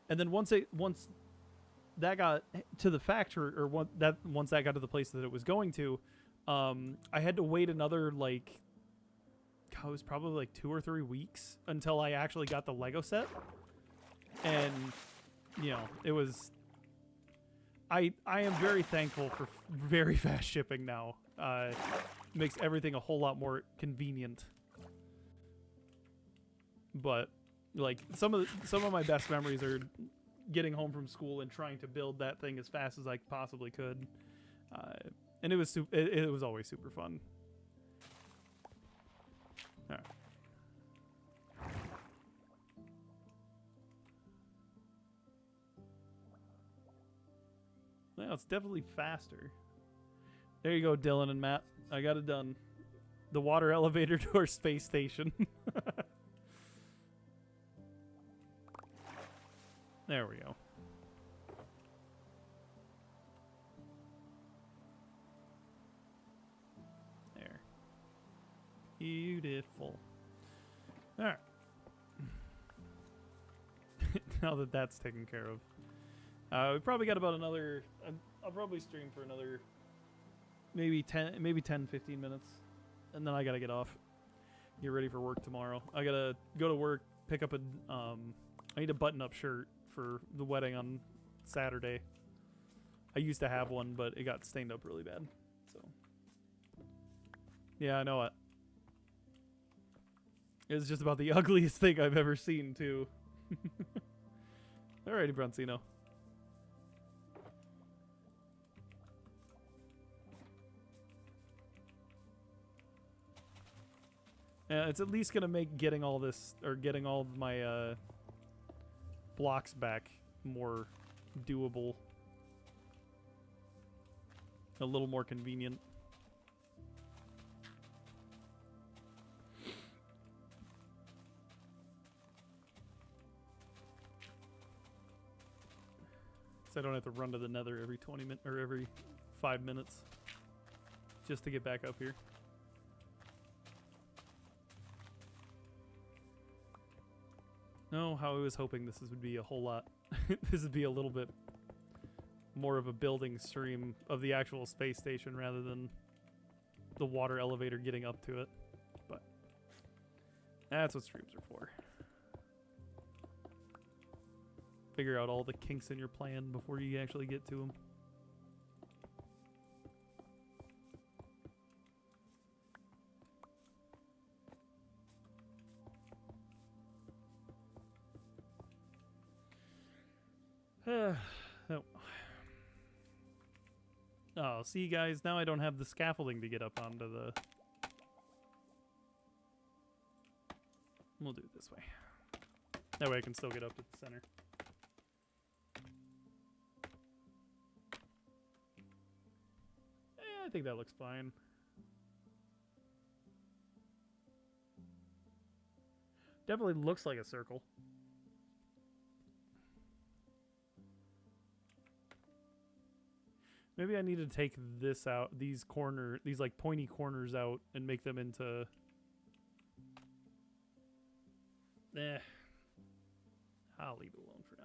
And then once that got to the factory, or once that got to the place that it was going to, I had to wait another like, God, it was probably like 2 or 3 weeks until I actually got the Lego set. And it was. I am very thankful for very fast shipping now. Makes everything a whole lot more convenient. But like some of my best memories are getting home from school and trying to build that thing as fast as I possibly could. And it was it was always super fun. All right. Yeah, it's definitely faster. There you go, Dylan and Matt. I got it done. The water elevator to our space station. There we go. There. Beautiful. All right. Now that that's taken care of. We probably got about another, I'll probably stream for another maybe 10, 15 minutes. And then I got to get off. Get ready for work tomorrow. I got to go to work, pick up I need a button-up shirt for the wedding on Saturday. I used to have one, but it got stained up really bad. So, yeah, I know it. It's just about the ugliest thing I've ever seen, too. Alrighty, Broncino. It's at least gonna make getting all this, or getting all of my blocks back more doable. a little more convenient. So I don't have to run to the nether every 20 minutes or every 5 minutes just to get back up here. No, how I was hoping this would be a whole lot. This would be a little bit more of a building stream of the actual space station rather than the water elevator getting up to it. But that's what streams are for. Figure out all the kinks in your plan before you actually get to them. Oh. Oh, see guys, now I don't have the scaffolding to get up onto the... We'll do it this way. That way I can still get up to the center. I think that looks fine. Definitely looks like a circle. Maybe I need to take this out, these like pointy corners out and make them into... I'll leave it alone for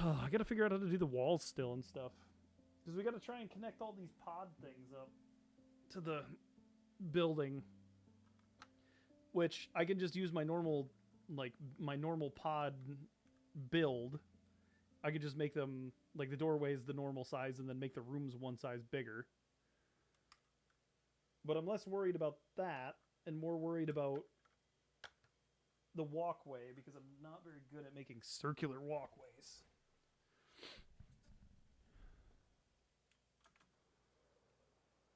now. I gotta figure out how to do the walls still and stuff. Because we gotta try and connect all these pod things up to the building. Which I can just use my normal, like, my normal pod build. I could just make them, like, the doorways the normal size and then make the rooms one size bigger. But I'm less worried about that and more worried about the walkway because I'm not very good at making circular walkways.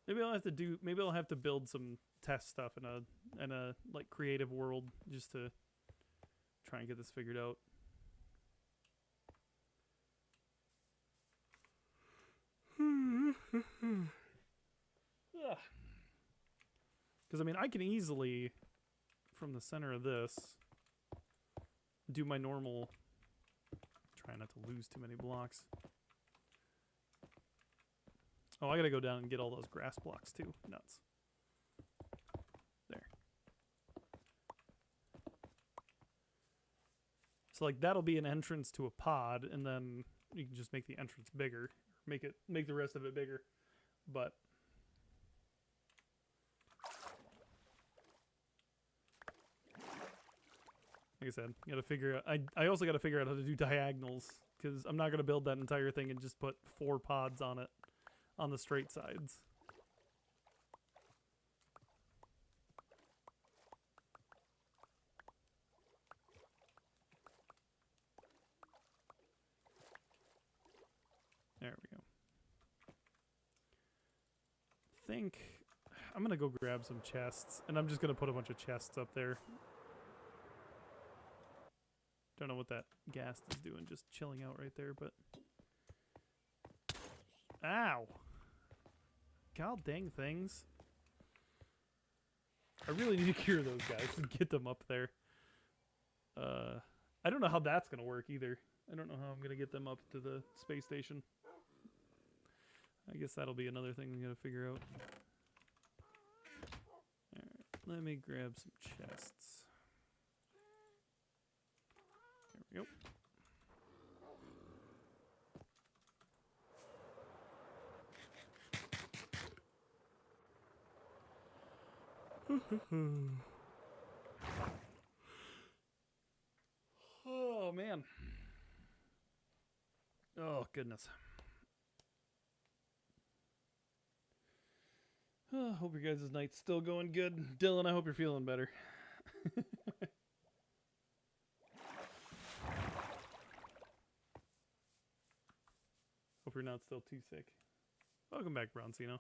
Maybe I'll have to build some test stuff in a like creative world just to try and get this figured out. Because I mean, I can easily, from the center of this, do my normal. Try not to lose too many blocks. Oh, I gotta go down and get all those grass blocks too. Nuts. There. So like that'll be an entrance to a pod, and then you can just make the entrance bigger. Make the rest of it bigger. But like I said, gotta figure out I also gotta figure out how to do diagonals, because I'm not gonna build that entire thing and just put 4 pods on it on the straight sides. There we go. I think I'm gonna go grab some chests, and I'm just gonna put a bunch of chests up there. Don't know what that ghast is doing, just chilling out right there, but... Ow! God dang things. I really need to cure those guys and get them up there. I don't know how that's gonna work either. I don't know how I'm gonna get them up to the space station. I guess that'll be another thing we gotta figure out. Alright, let me grab some chests. There we go. Oh, man. Oh, goodness. Oh, hope your guys' night's still going good. Dylan, I hope you're feeling better. Hope you're not still too sick. Welcome back, Broncino.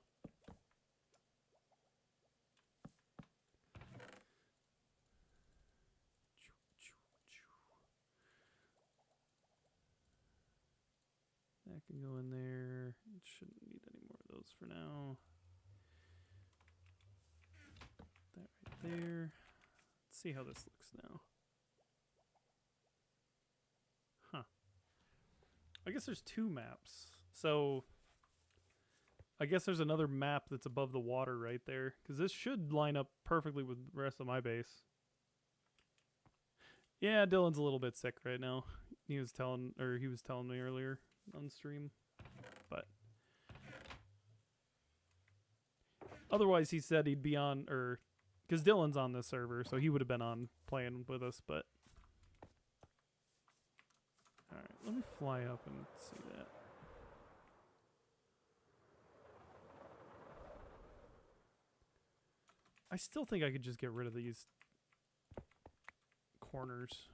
That can go in there. Shouldn't need any more of those for now. That right there. Let's see how this looks now. Huh. I guess there's two maps. So I guess there's another map that's above the water right there. Because this should line up perfectly with the rest of my base. Yeah, Dylan's a little bit sick right now. He was telling me earlier on stream. But otherwise he said he'd be on, or because Dylan's on this server, so he would have been on playing with us, but alright, let me fly up and see that. I still think I could just get rid of these corners.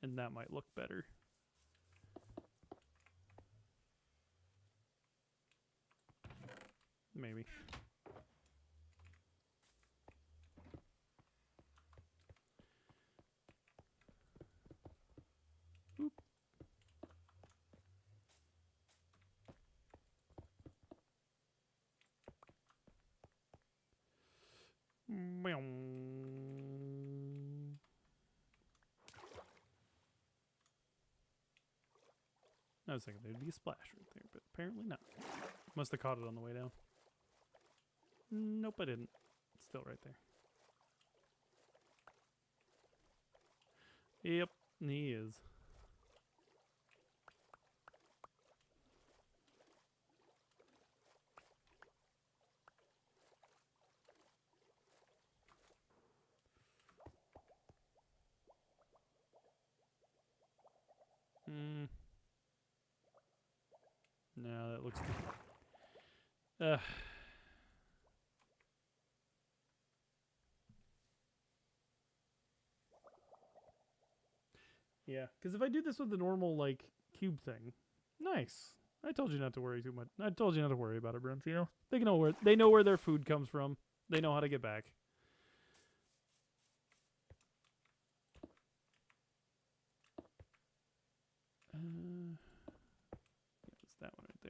And that might look better. Maybe. Oop. I was thinking there'd be a splash right there, but apparently not. Must have caught it on the way down. Nope, I didn't. It's still right there. Yep, he is. No, that looks good. Yeah, because if I do this with the normal, like, cube thing, nice. I told you not to worry too much. I told you not to worry about it, Brent. You know, they know where their food comes from. They know how to get back. Yeah, it's that one right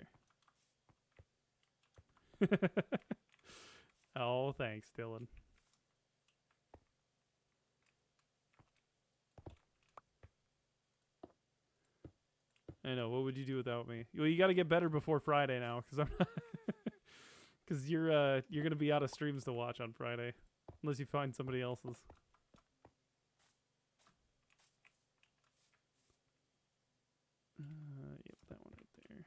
there. Oh, thanks, Dylan. I know. What would you do without me? Well, you got to get better before Friday now, because I'm because you're gonna be out of streams to watch on Friday, unless you find somebody else's. Yep, that one right there.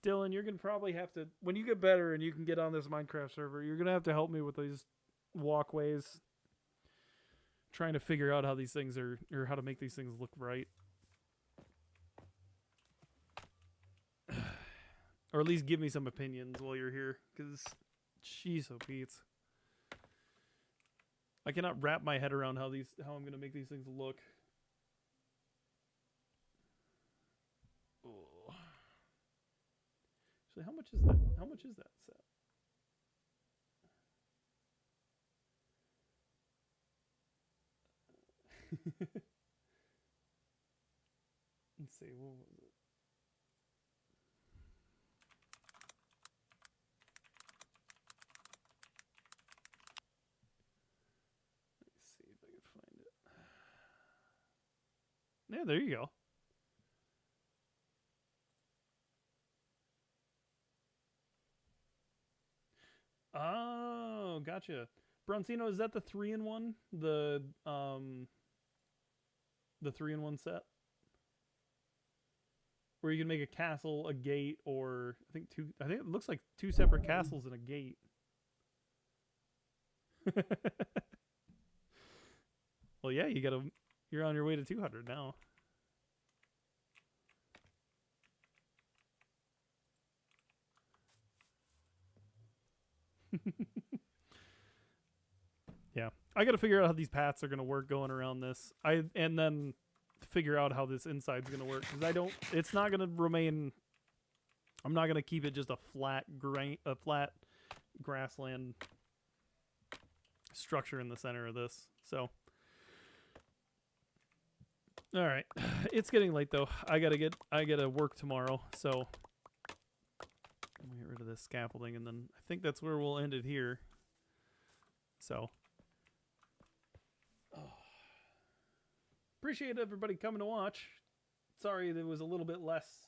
Dylan, you're gonna probably have to, when you get better and you can get on this Minecraft server, you're gonna have to help me with these walkways. Trying to figure out how these things are, or how to make these things look right. Or at least give me some opinions while you're here, because jeez, oh Pete's. I cannot wrap my head around how I'm gonna make these things look. Oh. Actually, how much is that? How much is that set? Let's see, what was it? Let's see if I can find it. Yeah, there you go. Oh, gotcha. Broncino, is that the 3-in-1? The 3-in-1 set? Where you can make a castle, a gate, or I think it looks like 2 separate castles and a gate. Well, yeah, you're on your way to 200 now. Yeah, I got to figure out how these paths are gonna work going around this. And then figure out how this inside's gonna work because I don't. It's not gonna remain. I'm not gonna keep it just a flat grassland structure in the center of this. So, all right, it's getting late though. I gotta work tomorrow. So, let me get rid of this scaffolding, and then I think that's where we'll end it here. So, appreciate everybody coming to watch. Sorry there was a little bit less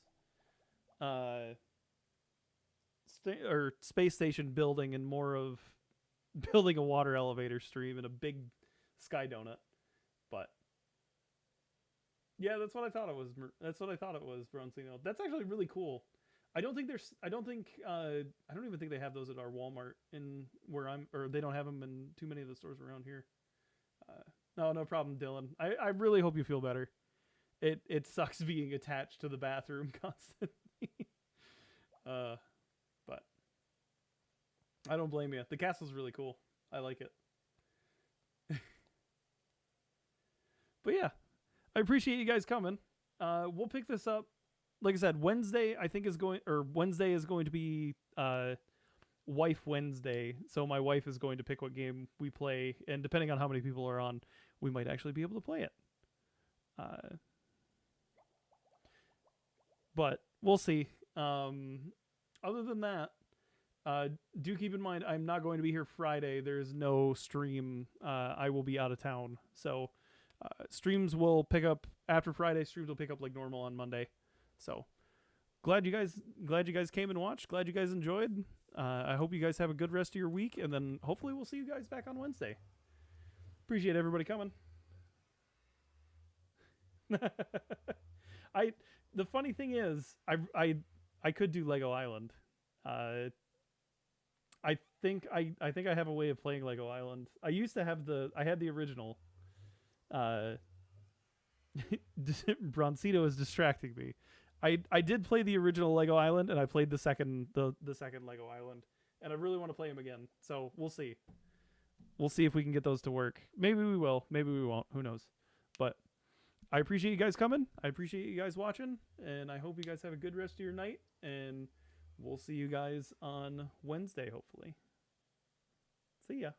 space station building and more of building a water elevator stream and a big sky donut. But yeah, that's what I thought it was. That's what I thought it was, Broncino. That's actually really cool. I don't even think they have those at our Walmart in where or they don't have them in too many of the stores around here. No problem, Dylan. I really hope you feel better. It sucks being attached to the bathroom constantly. But I don't blame you. The castle's really cool. I like it. But yeah, I appreciate you guys coming. We'll pick this up. Like I said, Wednesday is going to be Wife Wednesday. So my wife is going to pick what game we play, and depending on how many people are on, we might actually be able to play it. But we'll see. Other than that, do keep in mind I'm not going to be here Friday. There's no stream. I will be out of town. So streams will pick up after Friday. Streams will pick up like normal on Monday. So glad you guys came and watched. Glad you guys enjoyed. I hope you guys have a good rest of your week, and then hopefully we'll see you guys back on Wednesday. Appreciate everybody coming. The funny thing is, I could do Lego Island. I think I have a way of playing Lego Island. I had the original. Broncito is distracting me. I did play the original Lego Island, and I played the second Lego Island, and I really want to play them again. So we'll see. We'll see if we can get those to work. Maybe we will. Maybe we won't. Who knows? But I appreciate you guys coming. I appreciate you guys watching, and I hope you guys have a good rest of your night. And we'll see you guys on Wednesday, hopefully. See ya.